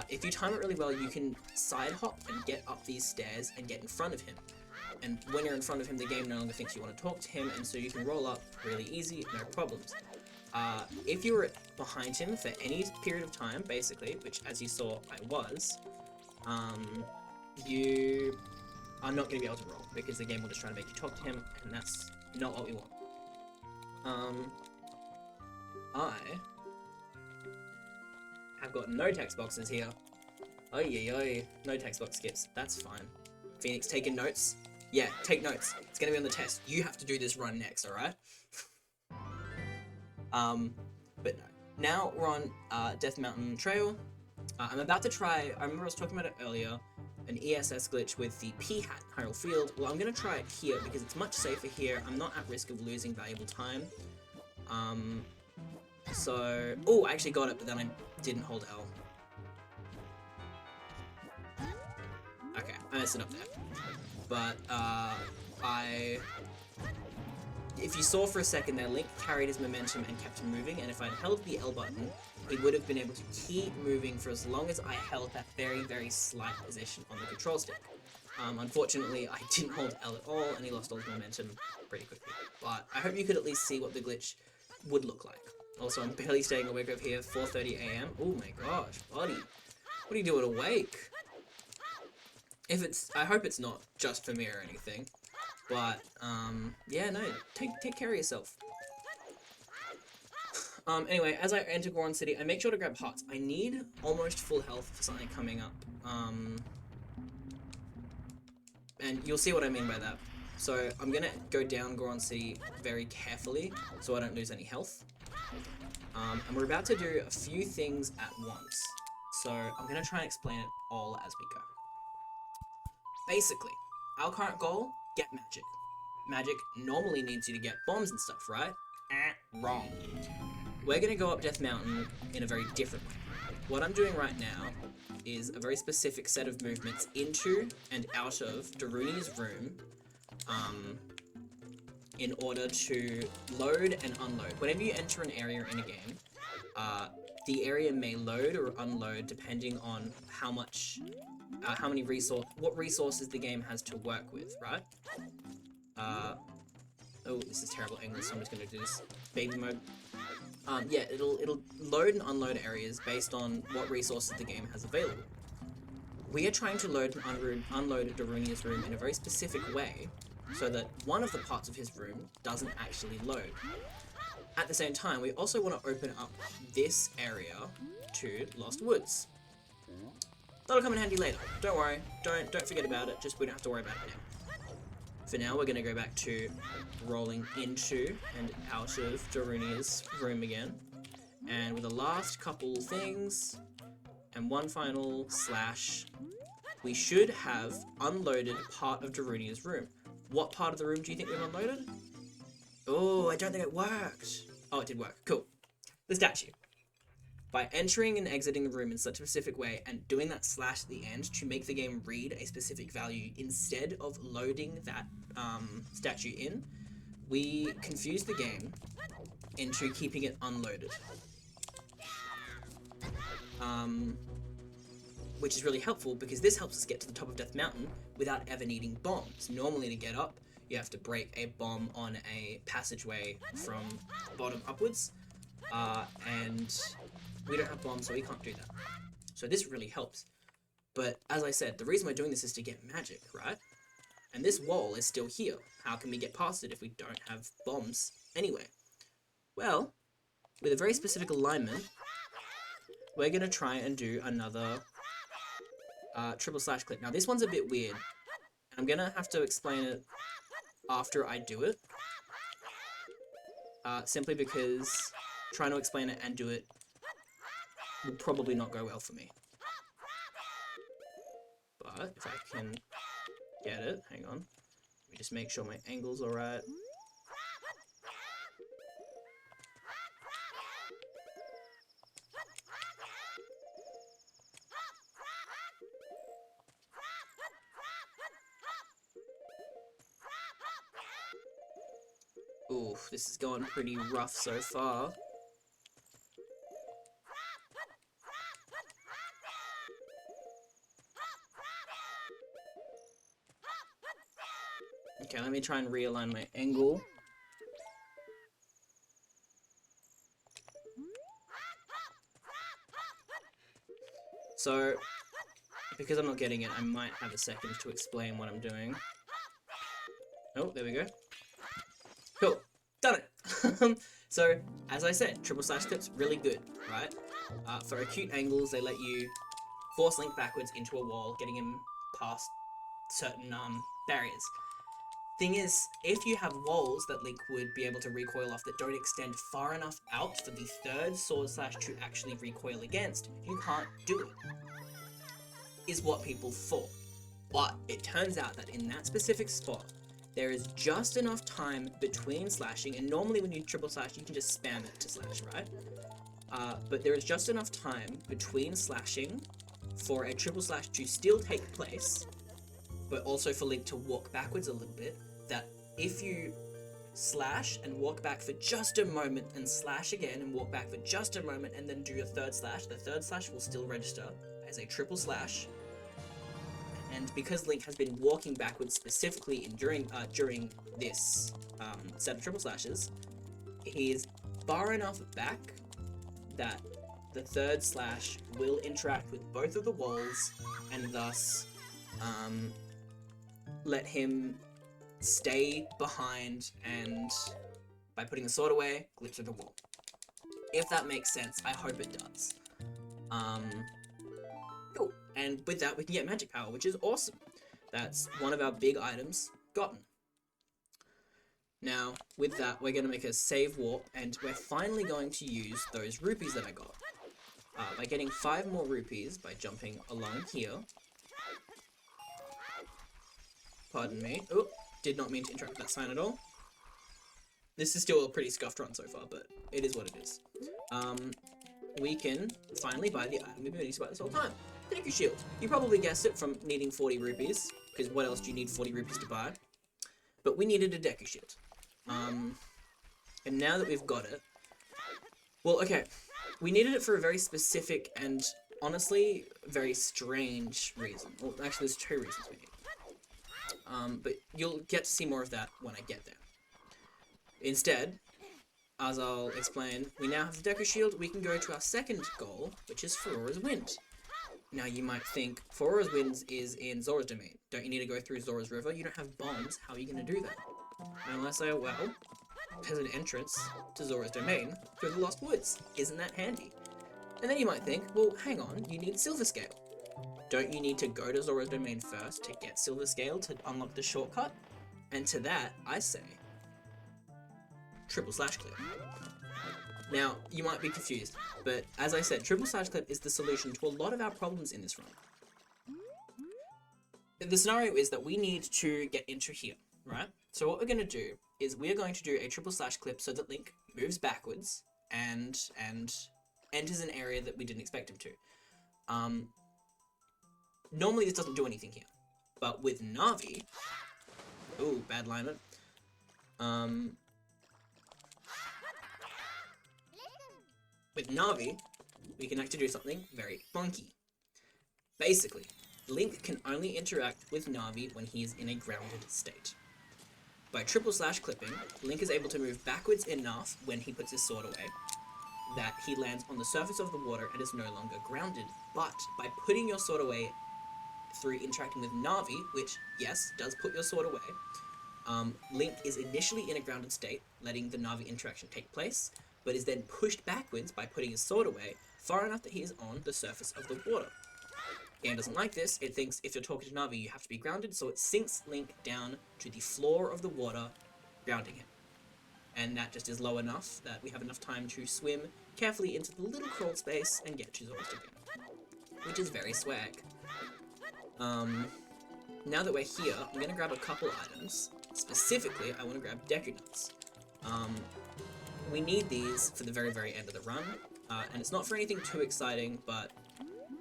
if you time it really well, you can side hop and get up these stairs and get in front of him. And when you're in front of him, the game no longer thinks you want to talk to him, and so you can roll up really easy, no problems. If you were behind him for any period of time, basically, which as you saw I was, you are not going to be able to roll, because the game will just try to make you talk to him, and that's not what we want. I have got no text boxes here. Oy, no text box skips. That's fine. Phoenix, taking notes? Yeah, take notes. It's gonna be on the test. You have to do this run next, alright? But no. Now we're on Death Mountain Trail. I'm about to try, I remember I was talking about it earlier, an ESS glitch with the P-Hat in Hyrule Field. Well, I'm gonna try it here because it's much safer here. I'm not at risk of losing valuable time. So, oh, I actually got it, but then I didn't hold L. Okay, I messed it up there. But, if you saw for a second there, Link carried his momentum and kept him moving, and if I'd held the L button, he would have been able to keep moving for as long as I held that very, very slight position on the control stick. Unfortunately, I didn't hold L at all, and he lost all his momentum pretty quickly. But I hope you could at least see what the glitch would look like. Also, I'm barely staying awake over here, 4:30 AM. Oh my gosh, buddy. What are you doing awake? I hope it's not just for me or anything. But, yeah, no, take care of yourself. Anyway, as I enter Goron City, I make sure to grab hearts. I need almost full health for something coming up. And you'll see what I mean by that. So, I'm gonna go down Goron City very carefully, so I don't lose any health. And we're about to do a few things at once. So, I'm gonna try and explain it all as we go. Basically, our current goal, get magic. Magic normally needs you to get bombs and stuff, right? Wrong. We're gonna go up Death Mountain in a very different way. What I'm doing right now is a very specific set of movements into and out of Daruni's room, in order to load and unload. Whenever you enter an area in a game, the area may load or unload depending on what resources the game has to work with, right? Oh, this is terrible English, so I'm just gonna do this baby mode. Yeah, it'll load and unload areas based on what resources the game has available. We are trying to load and unload Darunia's room in a very specific way, so that one of the parts of his room doesn't actually load. At the same time, we also want to open up this area to Lost Woods. That'll come in handy later. Don't worry. Don't forget about it. Just we don't have to worry about it now. For now, we're going to go back to rolling into and out of Darunia's room again. And with the last couple things and one final slash, we should have unloaded part of Darunia's room. What part of the room do you think we've unloaded? Oh, I don't think it worked. Oh, it did work. Cool. The statue. By entering and exiting the room in such a specific way and doing that slash at the end to make the game read a specific value instead of loading that statue in, we confuse the game into keeping it unloaded. Which is really helpful because this helps us get to the top of Death Mountain without ever needing bombs. Normally to get up, you have to break a bomb on a passageway from bottom upwards, and we don't have bombs, so we can't do that. So this really helps. But as I said, the reason we're doing this is to get magic, right? And this wall is still here. How can we get past it if we don't have bombs anyway? Well, with a very specific alignment, we're going to try and do another triple slash clip. Now this one's a bit weird. I'm going to have to explain it after I do it. Simply because trying to explain it and do it will probably not go well for me. But if I can get it, hang on. Let me just make sure my angle's alright. Oof, this is going pretty rough so far. Okay, let me try and realign my angle. So, because I'm not getting it, I might have a second to explain what I'm doing. Oh, there we go. Cool. Done it! So, as I said, triple slash clips, really good, right? For acute angles, they let you force Link backwards into a wall, getting him past certain barriers. Thing is, if you have walls that Link would be able to recoil off that don't extend far enough out for the third sword slash to actually recoil against, you can't do it. Is what people thought. But it turns out that in that specific spot, there is just enough time between slashing, and normally when you triple slash, you can just spam it to slash, right? But there is just enough time between slashing for a triple slash to still take place, but also for Link to walk backwards a little bit, that if you slash and walk back for just a moment and slash again and walk back for just a moment and then do a third slash, the third slash will still register as a triple slash. And because Link has been walking backwards specifically during this set of triple slashes, he is far enough back that the third slash will interact with both of the walls and thus let him stay behind and, by putting the sword away, glitch through the wall. If that makes sense, I hope it does. Cool. And with that, we can get magic power, which is awesome. That's one of our big items gotten. Now, with that, we're going to make a save warp, and we're finally going to use those rupees that I got. By getting 5 more rupees by jumping along here. Pardon me. Oh, did not mean to interact with that sign at all. This is still a pretty scuffed run so far, but it is what it is. We can finally buy the item we've been meaning to buy this whole time. The Deku Shield. You probably guessed it from needing 40 rupees, because what else do you need 40 rupees to buy? But we needed a Deku Shield. And now that we've got it... Well, okay. We needed it for a very specific and, honestly, very strange reason. Well, actually, there's 2 reasons we need it. But you'll get to see more of that when I get there. Instead, as I'll explain, we now have the Deku Shield. We can go to our second goal, which is Ferora's Wind. Now you might think, Fora's Winds is in Zora's domain. Don't you need to go through Zora's River? You don't have bombs. How are you going to do that? And unless I, well, there's an entrance to Zora's domain through the Lost Woods. Isn't that handy? And then you might think, well, hang on, you need Silver Scale. Don't you need to go to Zora's domain first to get Silver Scale to unlock the shortcut? And to that, I say, triple slash clip. Now, you might be confused, but as I said, triple slash clip is the solution to a lot of our problems in this run. The scenario is that we need to get into here, right? So what we're going to do is we're going to do a triple slash clip so that Link moves backwards and enters an area that we didn't expect him to. Normally this doesn't do anything here, but with Navi, ooh, bad alignment. With Navi, we can actually do something very funky. Basically, Link can only interact with Navi when he is in a grounded state. By triple slash clipping, Link is able to move backwards enough when he puts his sword away that he lands on the surface of the water and is no longer grounded. But by putting your sword away through interacting with Navi, which, yes, does put your sword away, Link is initially in a grounded state, letting the Navi interaction take place, but is then pushed backwards by putting his sword away far enough that he is on the surface of the water. Game doesn't like this. It thinks if you're talking to Navi, you have to be grounded, so it sinks Link down to the floor of the water, grounding him. And that just is low enough that we have enough time to swim carefully into the little crawl space and get to Zora's domain, which is very swag. Now that we're here, I'm going to grab a couple items. Specifically, I want to grab Deku Nuts. We need these for the very, very end of the run, and it's not for anything too exciting, but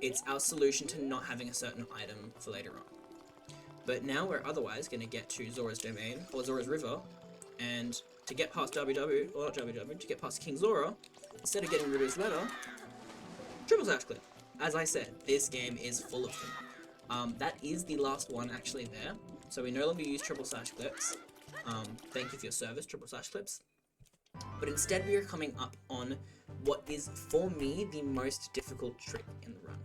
it's our solution to not having a certain item for later on. But now we're otherwise going to get to Zora's domain, or Zora's River, and to get past WW, or not WW, to get past King Zora, instead of getting rid of his letter, triple slash clip. As I said, this game is full of them. That is the last one actually there, so we no longer use triple slash clips. Thank you for your service, triple slash clips. But instead we are coming up on what is, for me, the most difficult trick in the run.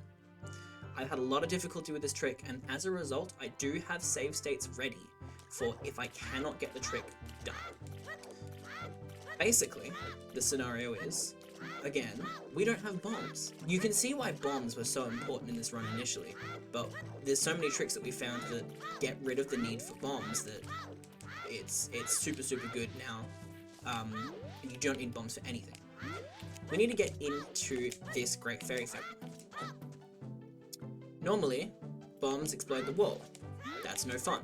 I've had a lot of difficulty with this trick, and as a result, I do have save states ready for if I cannot get the trick done. Basically, the scenario is, again, we don't have bombs. You can see why bombs were so important in this run initially, but there's so many tricks that we found that get rid of the need for bombs that it's super, super good now. You don't need bombs for anything. We need to get into this Great Fairy Fountain. Normally, bombs explode the wall. That's no fun.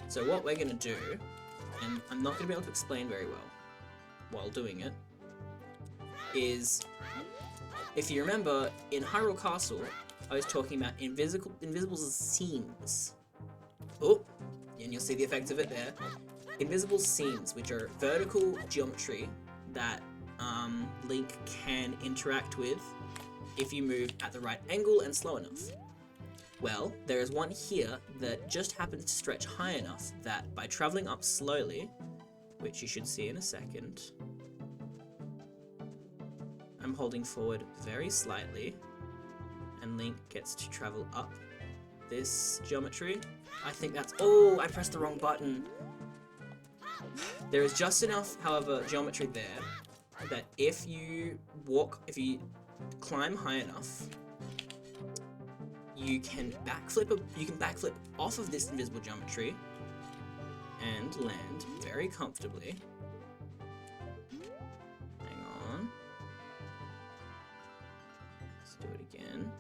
So what we're going to do, and I'm not going to be able to explain very well while doing it, is, if you remember, in Hyrule Castle, I was talking about invisible seams. Oh, and you'll see the effects of it there. Invisible seams, which are vertical geometry that Link can interact with if you move at the right angle and slow enough. Well, there is one here that just happens to stretch high enough that by traveling up slowly, which you should see in a second, I'm holding forward very slightly, and Link gets to travel up this geometry. I think that's... Oh, I pressed the wrong button. There is just enough, however, geometry there that if you climb high enough, you can backflip off of this invisible geometry and land very comfortably. Hang on. Let's do it again.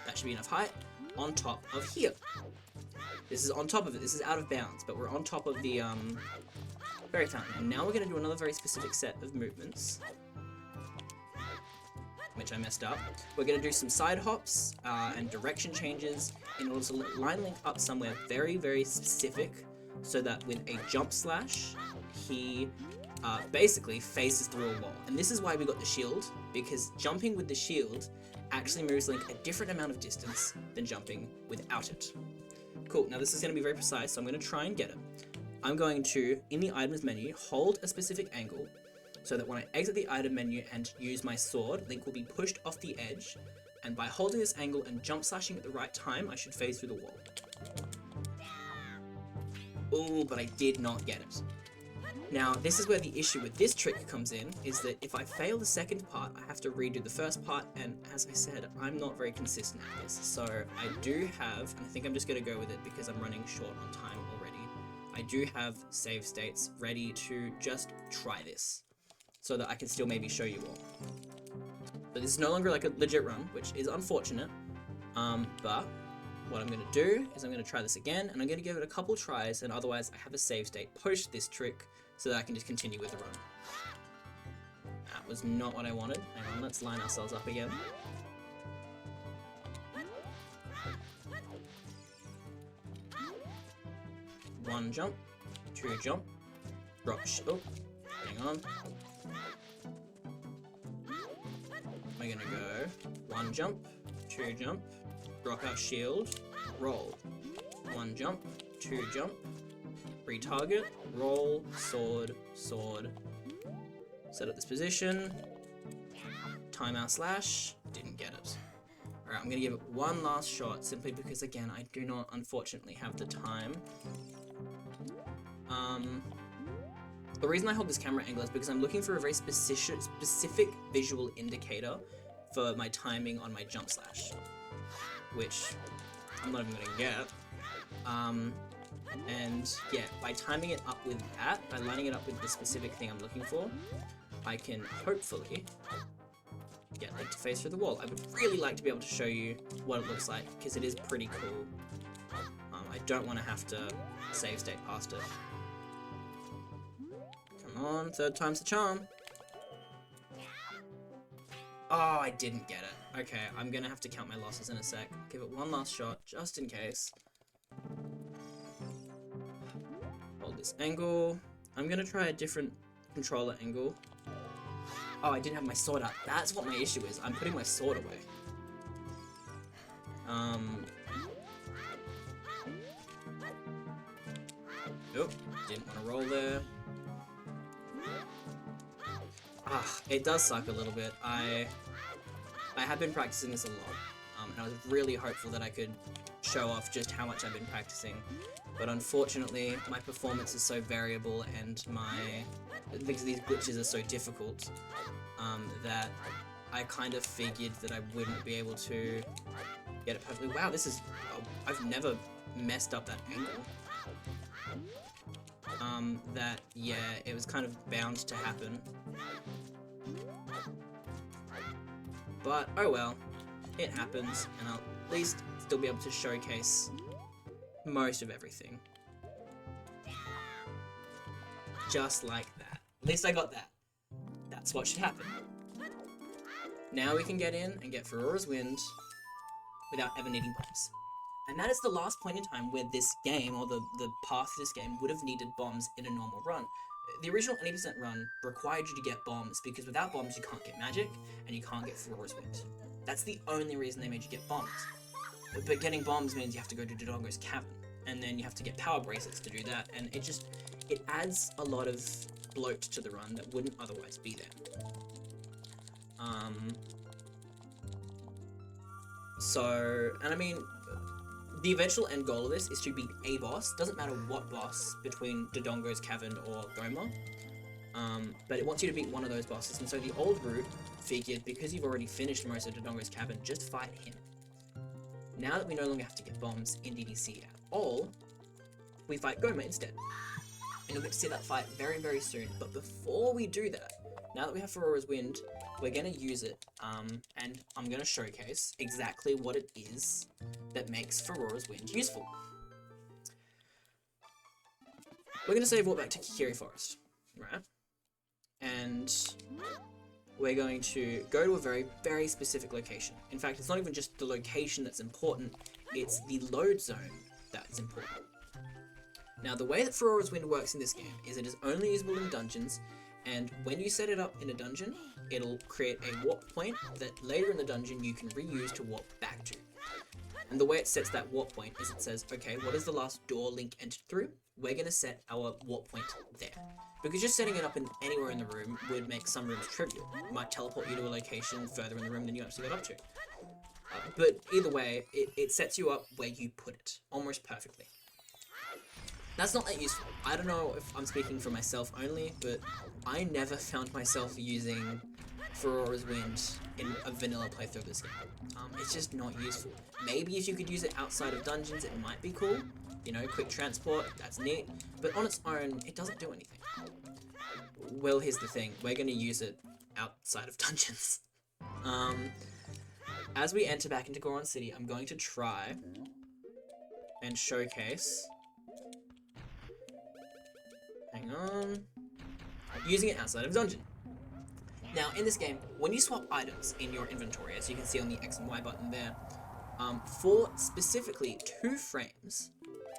That should be enough height on top of here. This is on top of it. This is out of bounds, but we're on top of the fairy fountain. And now we're going to do another very specific set of movements, which I messed up. We're going to do some side hops and direction changes in order to line Link up somewhere very, very specific, so that with a jump slash, he basically faces through a wall. And this is why we got the shield, because jumping with the shield actually moves Link a different amount of distance than jumping without it. Cool, now this is going to be very precise, so I'm going to try and get it. I'm going to, in the items menu, hold a specific angle, so that when I exit the item menu and use my sword, Link will be pushed off the edge, and by holding this angle and jump slashing at the right time, I should phase through the wall. Ooh, but I did not get it. Now, this is where the issue with this trick comes in, is that if I fail the second part, I have to redo the first part, and as I said, I'm not very consistent at this. So I do have, and I think I'm just going to go with it because I'm running short on time already, I do have save states ready to just try this, so that I can still maybe show you all. But this is no longer like a legit run, which is unfortunate, but what I'm going to do is I'm going to try this again, and I'm going to give it a couple tries, and otherwise I have a save state post this trick, so that I can just continue with the run. That was not what I wanted. Hang on, let's line ourselves up again. One jump, two jump, drop oh, hang on. We're gonna go one jump, two jump, drop our shield, roll. One jump, two jump, retarget, roll, sword, sword. Set up this position, time our slash, didn't get it. Alright, I'm gonna give it one last shot, simply because again, I do not unfortunately have the time. The reason I hold this camera angle is because I'm looking for a very specific visual indicator for my timing on my jump slash, which I'm not even gonna get. And yeah, by timing it up with that, by lining it up with the specific thing I'm looking for, I can hopefully get Link to phase through the wall. I would really like to be able to show you what it looks like, because it is pretty cool. I don't want to have to save state past it. Come on, third time's the charm. Oh, I didn't get it. Okay, I'm gonna have to count my losses in a sec. Give it one last shot, just in case. Hold this angle. I'm gonna try a different controller angle. Oh, I didn't have my sword out. That's what my issue is. I'm putting my sword away. Nope, didn't want to roll there. Ah, it does suck a little bit. I have been practicing this a lot, and I was really hopeful that I could show off just how much I've been practicing. But unfortunately, my performance is so variable, and because these glitches are so difficult, that I kind of figured that I wouldn't be able to get it perfectly. Wow, this is... I've never messed up that angle. That, yeah, it was kind of bound to happen. But, oh well, it happens, and I'll at least still be able to showcase most of everything. Just like that. At least I got that. That's what should happen. Now we can get in and get Aurora's Wind without ever needing bombs. And that is the last point in time where this game, or the path of this game, would have needed bombs in a normal run. The original 80% run required you to get bombs, because without bombs you can't get magic, and you can't get Aurora's Wind. That's the only reason they made you get bombs. But getting bombs means you have to go to Dodongo's Cavern, and then you have to get power bracelets to do that, and it adds a lot of bloat to the run that wouldn't otherwise be there. And I mean, the eventual end goal of this is to beat a boss. Doesn't matter what boss between Dodongo's Cavern or Goma, but it wants you to beat one of those bosses. And so the old route figured, because you've already finished most of Dodongo's Cavern, just fight him. Now that we no longer have to get bombs in DDC at all, we fight Goma instead. And you'll get to see that fight very, very soon. But before we do that, now that we have Aurora's Wind, we're going to use it, and I'm going to showcase exactly what it is that makes Aurora's Wind useful. We're going to save walk back to Kikiri Forest, right? And we're going to go to a very, very specific location. In fact, it's not even just the location that's important, it's the load zone that is important. Now, the way that Aurora's Wind works in this game is it is only usable in dungeons, and when you set it up in a dungeon, it'll create a warp point that later in the dungeon you can reuse to warp back to. And the way it sets that warp point is it says, okay, what is the last door Link entered through? we're going to set our warp point there. Because just setting it up in anywhere in the room would make some rooms trivial. It might teleport you to a location further in the room than you actually got up to. But either way, it sets you up where you put it, almost perfectly. That's not that useful. I don't know if I'm speaking for myself only, but I never found myself using Aurora's Wind in a vanilla playthrough of this game. It's just not useful. Maybe if you could use it outside of dungeons, it might be cool. You know, quick transport, that's neat. But on its own, it doesn't do anything. Well, here's the thing. We're going to use it outside of dungeons. As we enter back into Goron City, I'm going to try and showcase... Hang on. Using it outside of dungeon. Now, in this game, when you swap items in your inventory, as you can see on the X and Y button there, for specifically 2 frames,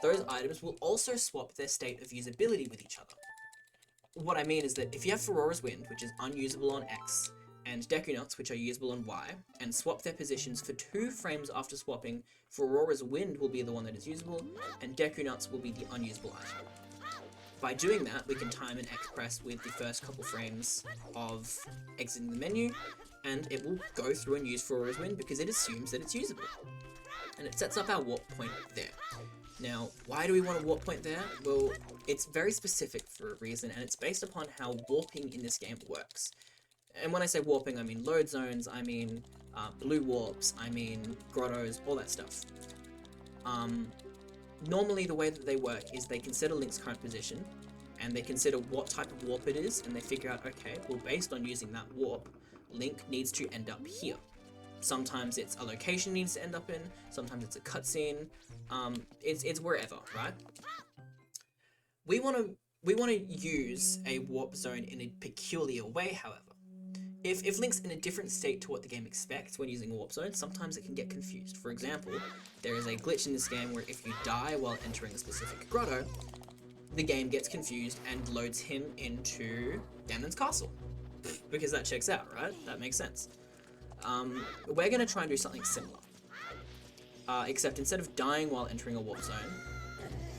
those items will also swap their state of usability with each other. What I mean is that if you have Aurora's Wind, which is unusable on X, and Deku Nuts, which are usable on Y, and swap their positions for 2 frames after swapping, Aurora's Wind will be the one that is usable, and Deku Nuts will be the unusable item. By doing that, we can time an X press with the first couple frames of exiting the menu, and it will go through and use Aurora's Wind because it assumes that it's usable. And it sets up our warp point there. Now, why do we want a warp point there? Well, it's very specific for a reason, and it's based upon how warping in this game works. And when I say warping, I mean load zones, I mean blue warps, I mean grottos, all that stuff. Normally the way that they work is they consider Link's current position, and they consider what type of warp it is, and they figure out, okay, well based on using that warp, Link needs to end up here. Sometimes it's a location he needs to end up in, sometimes it's a cutscene, it's wherever, right? We want to use a warp zone in a peculiar way, however. If Link's in a different state to what the game expects when using a warp zone, sometimes it can get confused. For example, there is a glitch in this game where if you die while entering a specific grotto, the game gets confused and loads him into Ganon's castle. Because that checks out, right? That makes sense. We're going to try and do something similar. Except instead of dying while entering a warp zone...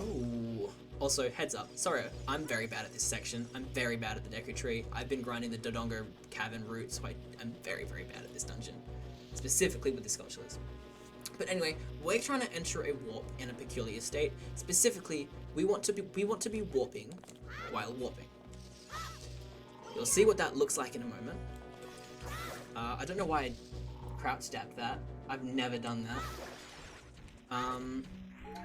Ooh. Also, heads up, sorry, I'm very bad at this section. I'm very bad at the Deku Tree. I've been grinding the Dodongo Cavern route, so I'm very, very bad at this dungeon. Specifically with the Sculptures. But anyway, we're trying to enter a warp in a peculiar state. Specifically, we want to be warping while warping. You'll see what that looks like in a moment. I don't know why I crouch stabbed that. I've never done that.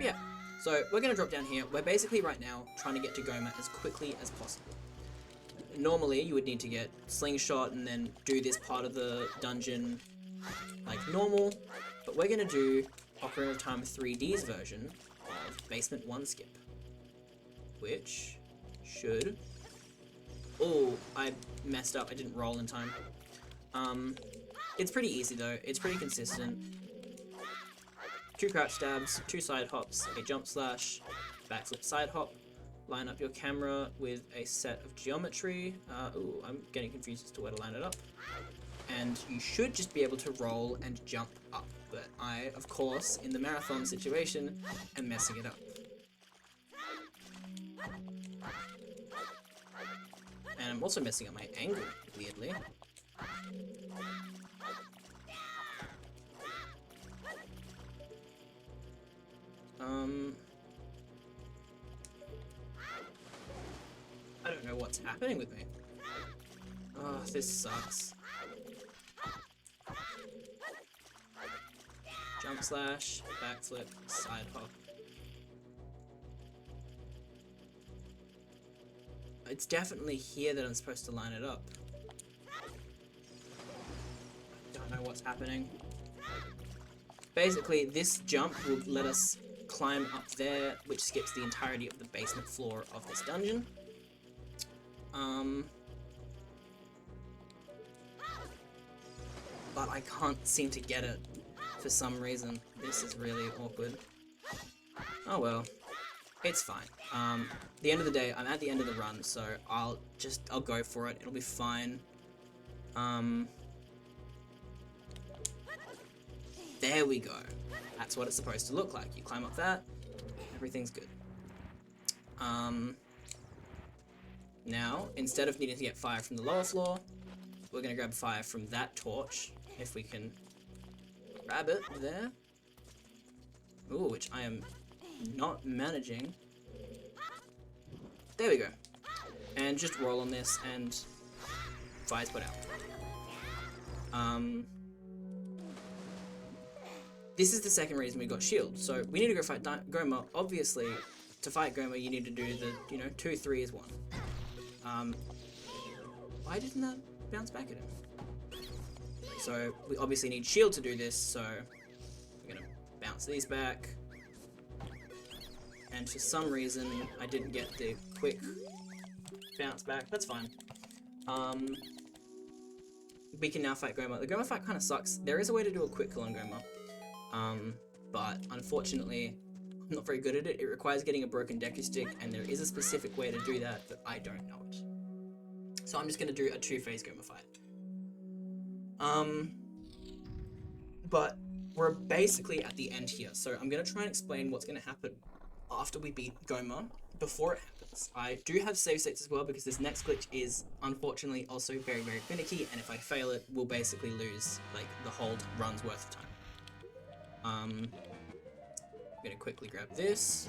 Yeah. So we're going to drop down here. We're basically right now trying to get to Goma as quickly as possible. Normally you would need to get Slingshot and then do this part of the dungeon like normal, but we're going to do Ocarina of Time 3D's version of Basement 1 Skip, which should... Oh, I messed up. I didn't roll in time. It's pretty easy though. It's pretty consistent. 2 crouch stabs, 2 side hops, a jump slash, backflip side hop. Line up your camera with a set of geometry. Ooh, I'm getting confused as to where to line it up. And you should just be able to roll and jump up. But I, of course, in the marathon situation, am messing it up. And I'm also messing up my angle, weirdly. I don't know what's happening with me. Oh, this sucks. Jump slash, backflip, side hop. It's definitely here that I'm supposed to line it up. I don't know what's happening. Basically, this jump will let us climb up there, which skips the entirety of the basement floor of this dungeon. But I can't seem to get it for some reason. This is really awkward. Oh well, it's fine. The end of the day, I'm at the end of the run, so I'll go for it. It'll be fine. There we go. That's what it's supposed to look like. You climb up that, everything's good. Now, instead of needing to get fire from the lower floor, we're going to grab fire from that torch, if we can grab it there. Ooh, which I am not managing. There we go. And just roll on this, and fire's put out. This is the second reason we got shield. So we need to go fight Goma. Obviously, to fight Goma, you need to do the, 2, 3 is 1. Why didn't that bounce back at him? So we obviously need shield to do this, so we're gonna bounce these back. And for some reason, I didn't get the quick bounce back. That's fine. We can now fight Goma. The Goma fight kind of sucks. There is a way to do a quick kill on Goma. But unfortunately, I'm not very good at it. It requires getting a broken Deku Stick, and there is a specific way to do that, but I don't know it. So I'm just going to do a 2-phase Goma fight. But we're basically at the end here, so I'm going to try and explain what's going to happen after we beat Goma before it happens. I do have save states as well, because this next glitch is unfortunately also very, very finicky, and if I fail it, we'll basically lose like the whole run's worth of time. I'm gonna quickly grab this.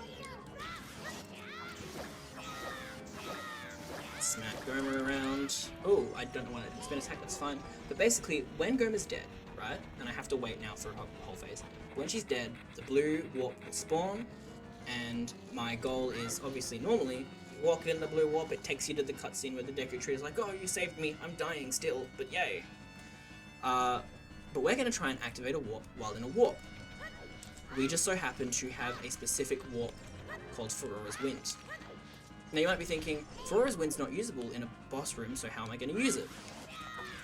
Smack Goma around. Oh, I don't know why it's been attacked, that's fine. But basically, when Goma's dead, right, and I have to wait now for a whole phase, when she's dead, the blue warp will spawn, and my goal is obviously normally, you walk in the blue warp, it takes you to the cutscene where the Deku Tree is like, oh, you saved me, I'm dying still, but yay. But we're gonna try and activate a warp while in a warp. We just so happen to have a specific warp called Faurora's Wind. Now you might be thinking, Faurora's Wind's not usable in a boss room, so how am I going to use it?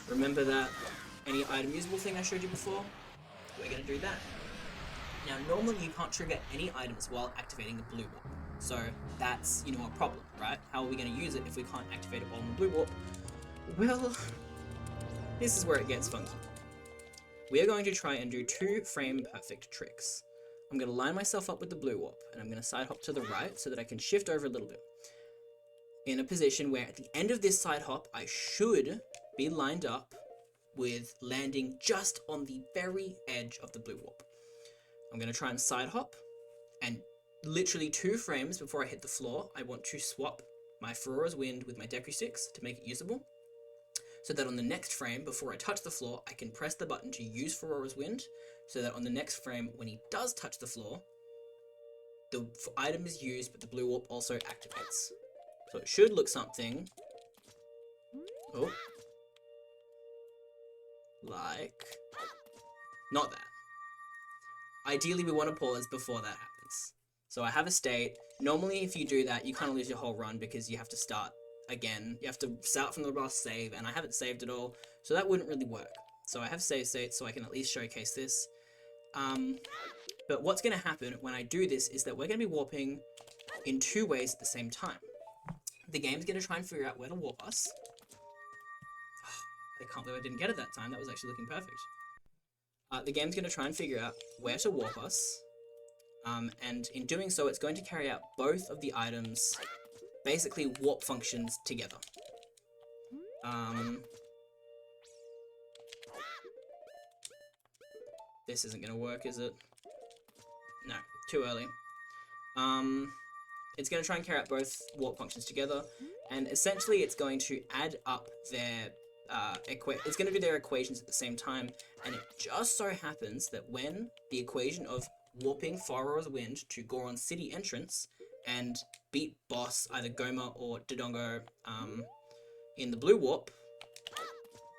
Remember that any item usable thing I showed you before? We're going to do that. Now normally you can't trigger any items while activating the blue warp. So that's, a problem, right? How are we going to use it if we can't activate it while in the blue warp? Well, this is where it gets funky. We are going to try and do 2 frame perfect tricks. I'm going to line myself up with the blue warp, and I'm going to side hop to the right so that I can shift over a little bit. In a position where at the end of this side hop, I should be lined up with landing just on the very edge of the blue warp. I'm going to try and side hop, and literally 2 frames before I hit the floor, I want to swap my Faurora's Wind with my Deku Sticks to make it usable, so that on the next frame, before I touch the floor, I can press the button to use Faurora's Wind, so that on the next frame, when he does touch the floor, the item is used, but the blue warp also activates. So it should look something... Oh. Like... Not that. Ideally, we want to pause before that happens. So I have a state. Normally, if you do that, you kind of lose your whole run, because you have to start again. You have to start from the last save, and I haven't saved at all, so that wouldn't really work. So I have save states, so I can at least showcase this. But what's going to happen when I do this is that we're going to be warping in 2 ways at the same time. The game's going to try and figure out where to warp us. I can't believe I didn't get it that time. That was actually looking perfect. The game's going to try and figure out where to warp us. And in doing so, it's going to carry out both of the items' basically warp functions together. This isn't going to work, is it? No, too early. It's going to try and carry out both warp functions together, and essentially it's going to add up their it's going to do their equations at the same time, and it just so happens that when the equation of warping Faurora's Wind to Goron's city entrance and beat boss either Goma or Dodongo in the blue warp,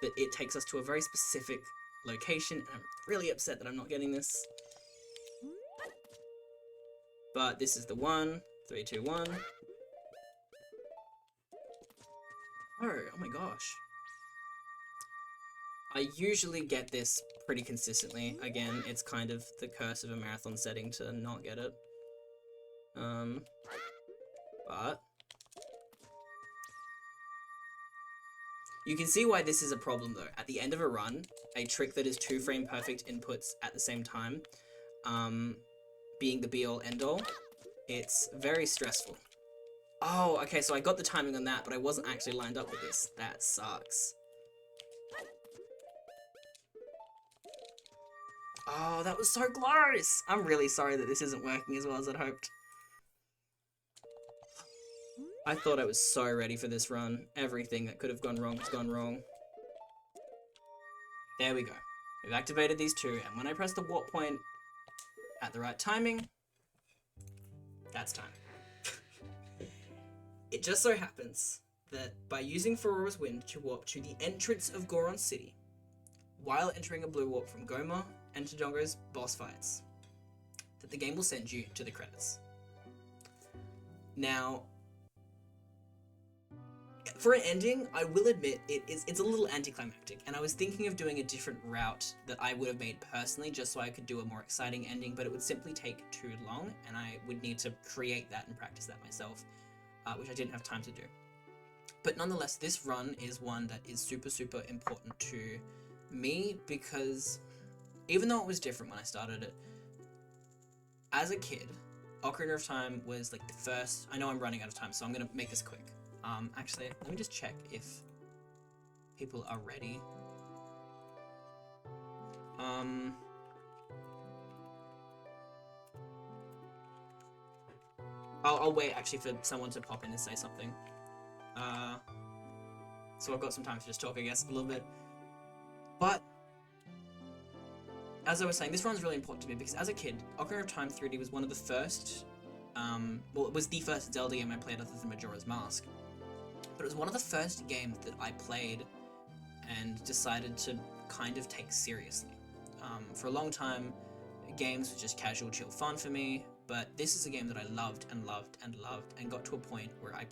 that it takes us to a very specific location, and I'm really upset that I'm not getting this. But this is the one. 3, 2, 1. Oh my gosh. I usually get this pretty consistently. Again, it's kind of the curse of a marathon setting to not get it. But you can see why this is a problem though. At the end of a run, a trick that is 2 frame perfect inputs at the same time, being the be all end all, it's very stressful. Oh, okay, so I got the timing on that, but I wasn't actually lined up with this. That sucks. Oh, that was so close! I'm really sorry that this isn't working as well as I'd hoped. I thought I was so ready for this run. Everything that could have gone wrong has gone wrong. There we go. We've activated these two, and when I press the warp point at the right timing, that's time. It just so happens that by using Faurora's Wind to warp to the entrance of Goron City, while entering a blue warp from Goma and Todongo's boss fights, that the game will send you to the credits. Now, for an ending, I will admit it's a little anticlimactic, and I was thinking of doing a different route that I would have made personally just so I could do a more exciting ending, but it would simply take too long, and I would need to create that and practice that myself, which I didn't have time to do. But nonetheless, this run is one that is super, super important to me because even though it was different when I started it, as a kid, Ocarina of Time was like the first... I know I'm running out of time, so I'm going to make this quick. Actually, let me just check if people are ready. I'll wait actually for someone to pop in and say something. So I've got some time to just talk, I guess, a little bit. But as I was saying, this run's really important to me because as a kid, Ocarina of Time 3D was one of the first, well, it was the first Zelda game I played other than Majora's Mask. But it was one of the first games that I played and decided to kind of take seriously. For a long time, games were just casual, chill fun for me, but this is a game that I loved and loved and loved and got to a point where I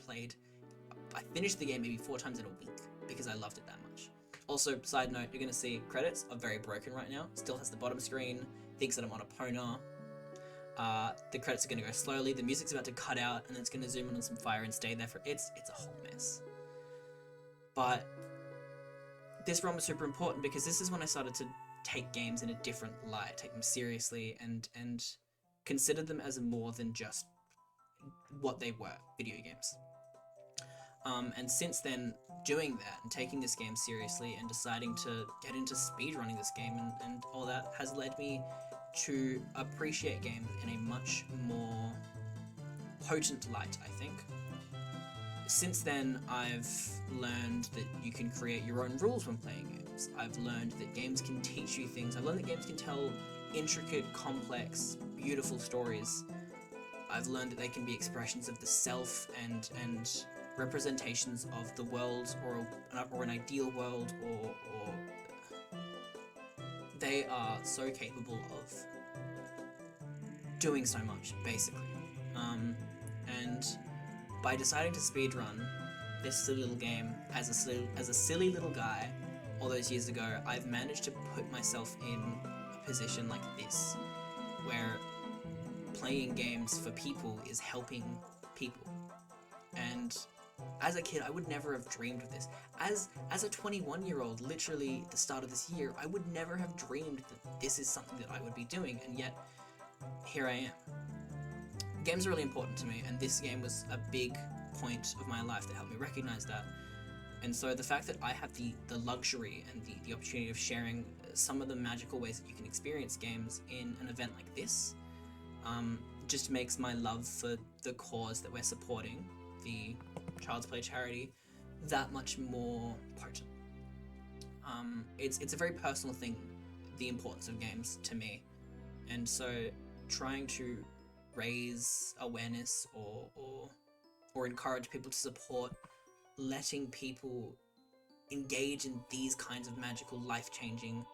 finished the game maybe 4 times in a week because I loved it that much. Also, side note, you're going to see credits are very broken right now. Still has the bottom screen, thinks that I'm on a Pona. The credits are going to go slowly, the music's about to cut out, and then it's going to zoom in on some fire and stay there for... It's a whole mess. But this run was super important because this is when I started to take games in a different light, take them seriously, and consider them as more than just what they were, video games. And since then, doing that and taking this game seriously and deciding to get into speedrunning this game and all that has led me to appreciate games in a much more potent light, I think. Since then, I've learned that you can create your own rules when playing games. I've learned that games can teach you things. I've learned that games can tell intricate, complex, beautiful stories. I've learned that they can be expressions of the self and representations of the world or an ideal world or they are so capable of doing so much, basically. And by deciding to speedrun this silly little game as a silly little guy all those years ago, I've managed to put myself in a position like this, where playing games for people is helping people. And as a kid, I would never have dreamed of this. As a 21-year-old, literally at the start of this year, I would never have dreamed that this is something that I would be doing, and yet, here I am. Games are really important to me, and this game was a big point of my life that helped me recognize that. And so the fact that I have the luxury and the opportunity of sharing some of the magical ways that you can experience games in an event like this, just makes my love for the cause that we're supporting, the Child's Play charity, that much more potent. It's a very personal thing, the importance of games to me, and so trying to raise awareness or encourage people to support letting people engage in these kinds of magical, life-changing,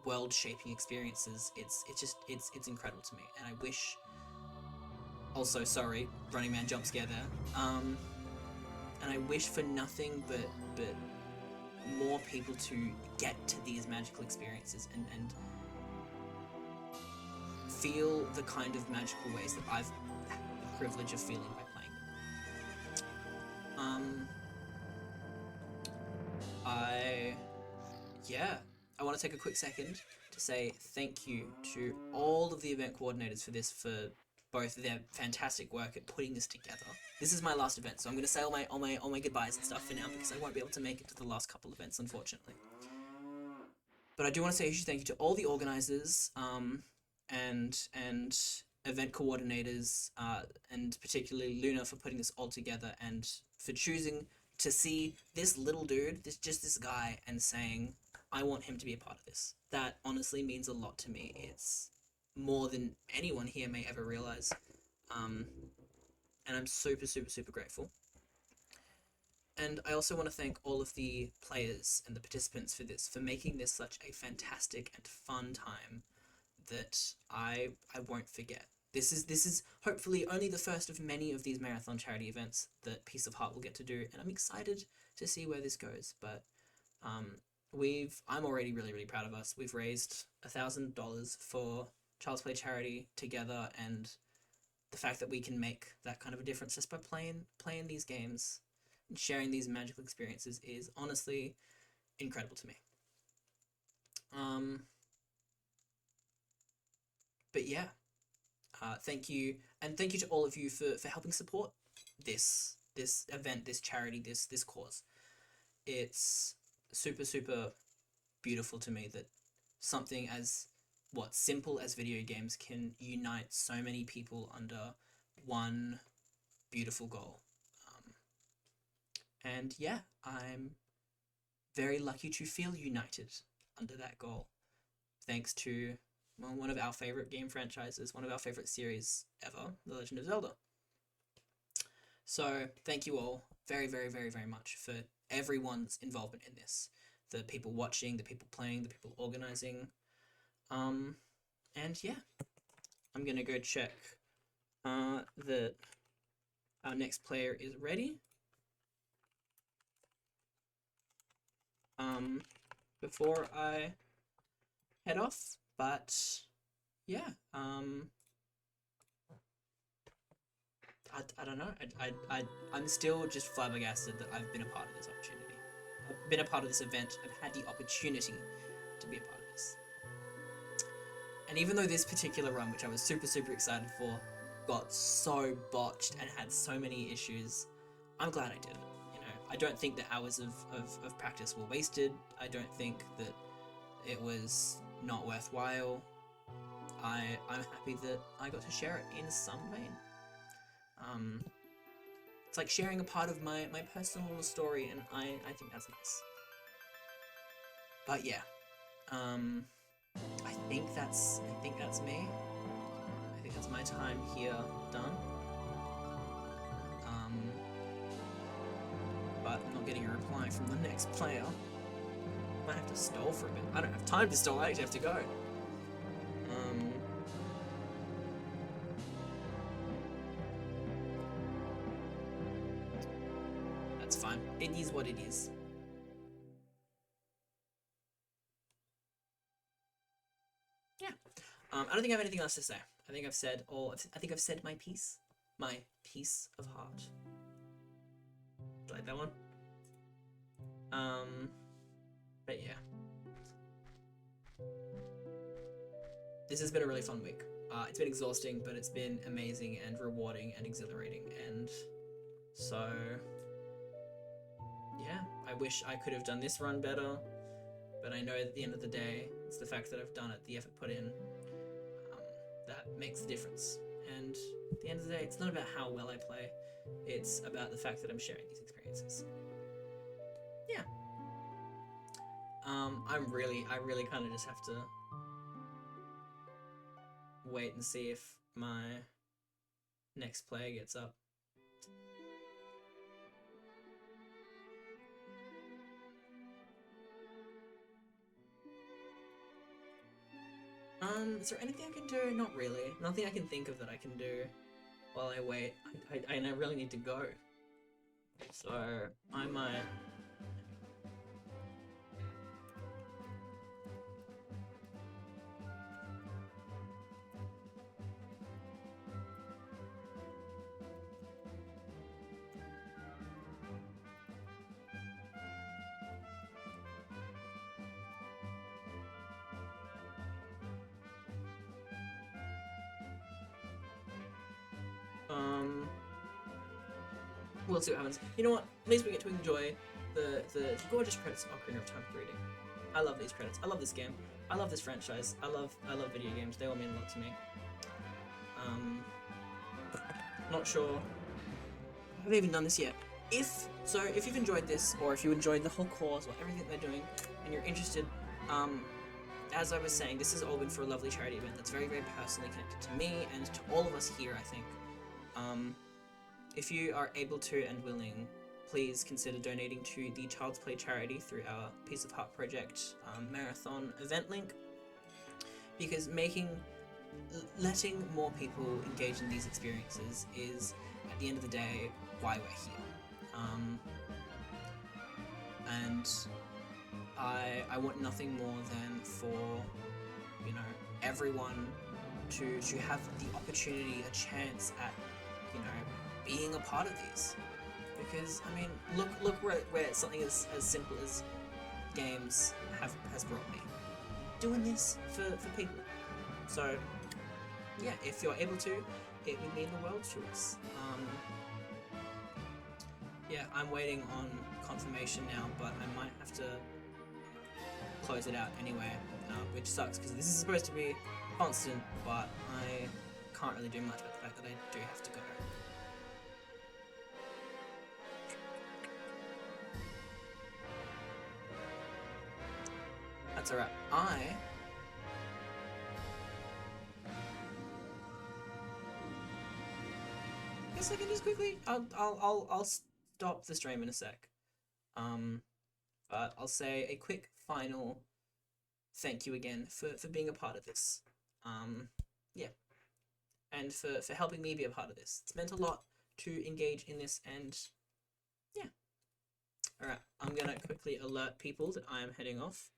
world-shaping experiences, it's incredible to me, and I wish... Also, sorry, Running Man jump scare there. And I wish for nothing but more people to get to these magical experiences and feel the kind of magical ways that I've had the privilege of feeling by playing them. I want to take a quick second to say thank you to all of the event coordinators for both their fantastic work at putting this together. this is my last event, so I'm gonna say all my goodbyes and stuff for now because I won't be able to make it to the last couple events, unfortunately. But I do want to say a huge thank you to all the organizers, and event coordinators, and particularly Luna for putting this all together and for choosing to see this little dude, this guy, and saying, I want him to be a part of this. That honestly means a lot to me. It's more than anyone here may ever realize. And I'm super, super, super grateful. And I also want to thank all of the players and the participants for this, for making this such a fantastic and fun time that I won't forget. This is hopefully only the first of many of these marathon charity events that Piece of Heart will get to do, and I'm excited to see where this goes. But I'm already really, really proud of us. We've raised $1,000 for Child's Play charity together, and the fact that we can make that kind of a difference just by playing these games and sharing these magical experiences is honestly incredible to me. But yeah, thank you, and thank you to all of you for helping support this event, this charity, this cause. It's super, super beautiful to me that something as simple as video games can unite so many people under one beautiful goal. And yeah, I'm very lucky to feel united under that goal, thanks to one of our favorite game franchises, one of our favorite series ever, The Legend of Zelda. So thank you all very, very, very, very much for everyone's involvement in this. The people watching, the people playing, the people organizing. And yeah, I'm gonna go check that our next player is ready. Before I head off, but yeah, I don't know. I'm still just flabbergasted that I've been a part of this opportunity. I've been a part of this event. I've had the opportunity to be a part of this. And even though this particular run, which I was super, super excited for, got so botched and had so many issues, I'm glad I did it. You know, I don't think the hours of practice were wasted. I don't think that it was not worthwhile. I'm happy that I got to share it in some vein. It's like sharing a part of my personal little story, and I think that's nice. But yeah, I think that's me. I think that's my time here done. But I'm not getting a reply from the next player. Might have to stall for a bit. I don't have time to stall. I actually have to go. That's fine. It is what it is. Yeah. I don't think I have anything else to say. I think I've said my piece. My piece of heart. Do you like that one? But yeah. This has been a really fun week. It's been exhausting, but it's been amazing and rewarding and exhilarating, and so yeah, I wish I could have done this run better, but I know at the end of the day, it's the fact that I've done it, the effort put in, that makes the difference. And at the end of the day, it's not about how well I play, it's about the fact that I'm sharing these experiences. Yeah. I really kind of just have to wait and see if my next player gets up. Is there anything I can do? Not really. Nothing I can think of that I can do while I wait. I really need to go. So, I might... we'll see what happens. You know what? At least we get to enjoy the gorgeous credits of Ocarina of Time reading. I love these credits. I love this game. I love this franchise. I love video games. They all mean a lot to me. Not sure. Have they even done this yet? If you've enjoyed this, or if you enjoyed the whole cause or everything they're doing, and you're interested, as I was saying, this has all been for a lovely charity event that's very, very personally connected to me and to all of us here, I think. If you are able to and willing, please consider donating to the Child's Play charity through our Piece of Heart Project marathon event link, because letting more people engage in these experiences is, at the end of the day, why we're here. And I want nothing more than for, you know, everyone to have the opportunity, a chance at, you know, being a part of these. Because, I mean, look where something as simple as games has brought me. Doing this for people. So, yeah, if you're able to, it would mean the world to us. Yeah, I'm waiting on confirmation now, but I might have to close it out anyway, which sucks because this is supposed to be constant, but I can't really do much about the fact that I do have to go. That's alright. I guess I can just quickly. I'll stop the stream in a sec. But I'll say a quick final thank you again for being a part of this. Yeah, and for helping me be a part of this. It's meant a lot to engage in this, and yeah. All right, I'm gonna quickly alert people that I am heading off.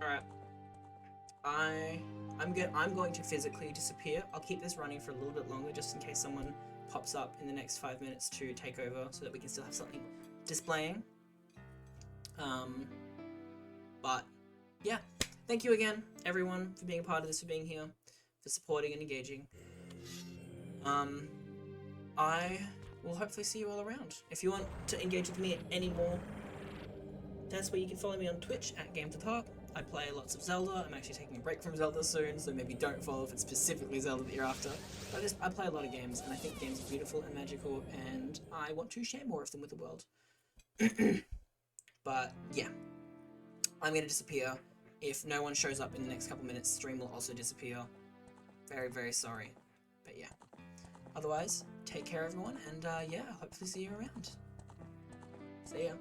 Alright. I'm going to physically disappear. I'll keep this running for a little bit longer just in case someone pops up in the next 5 minutes to take over so that we can still have something displaying. But yeah, thank you again, everyone, for being a part of this, for being here, for supporting and engaging. I will hopefully see you all around. If you want to engage with me anymore, that's where you can follow me on Twitch at Gameswithhart. I play lots of Zelda. I'm actually taking a break from Zelda soon, so maybe don't follow if it's specifically Zelda that you're after. But I play a lot of games, and I think games are beautiful and magical, and I want to share more of them with the world. But yeah, I'm going to disappear. If no one shows up in the next couple minutes, stream will also disappear. Very, very sorry. But yeah. Otherwise, take care everyone, and yeah, hopefully see you around. See ya.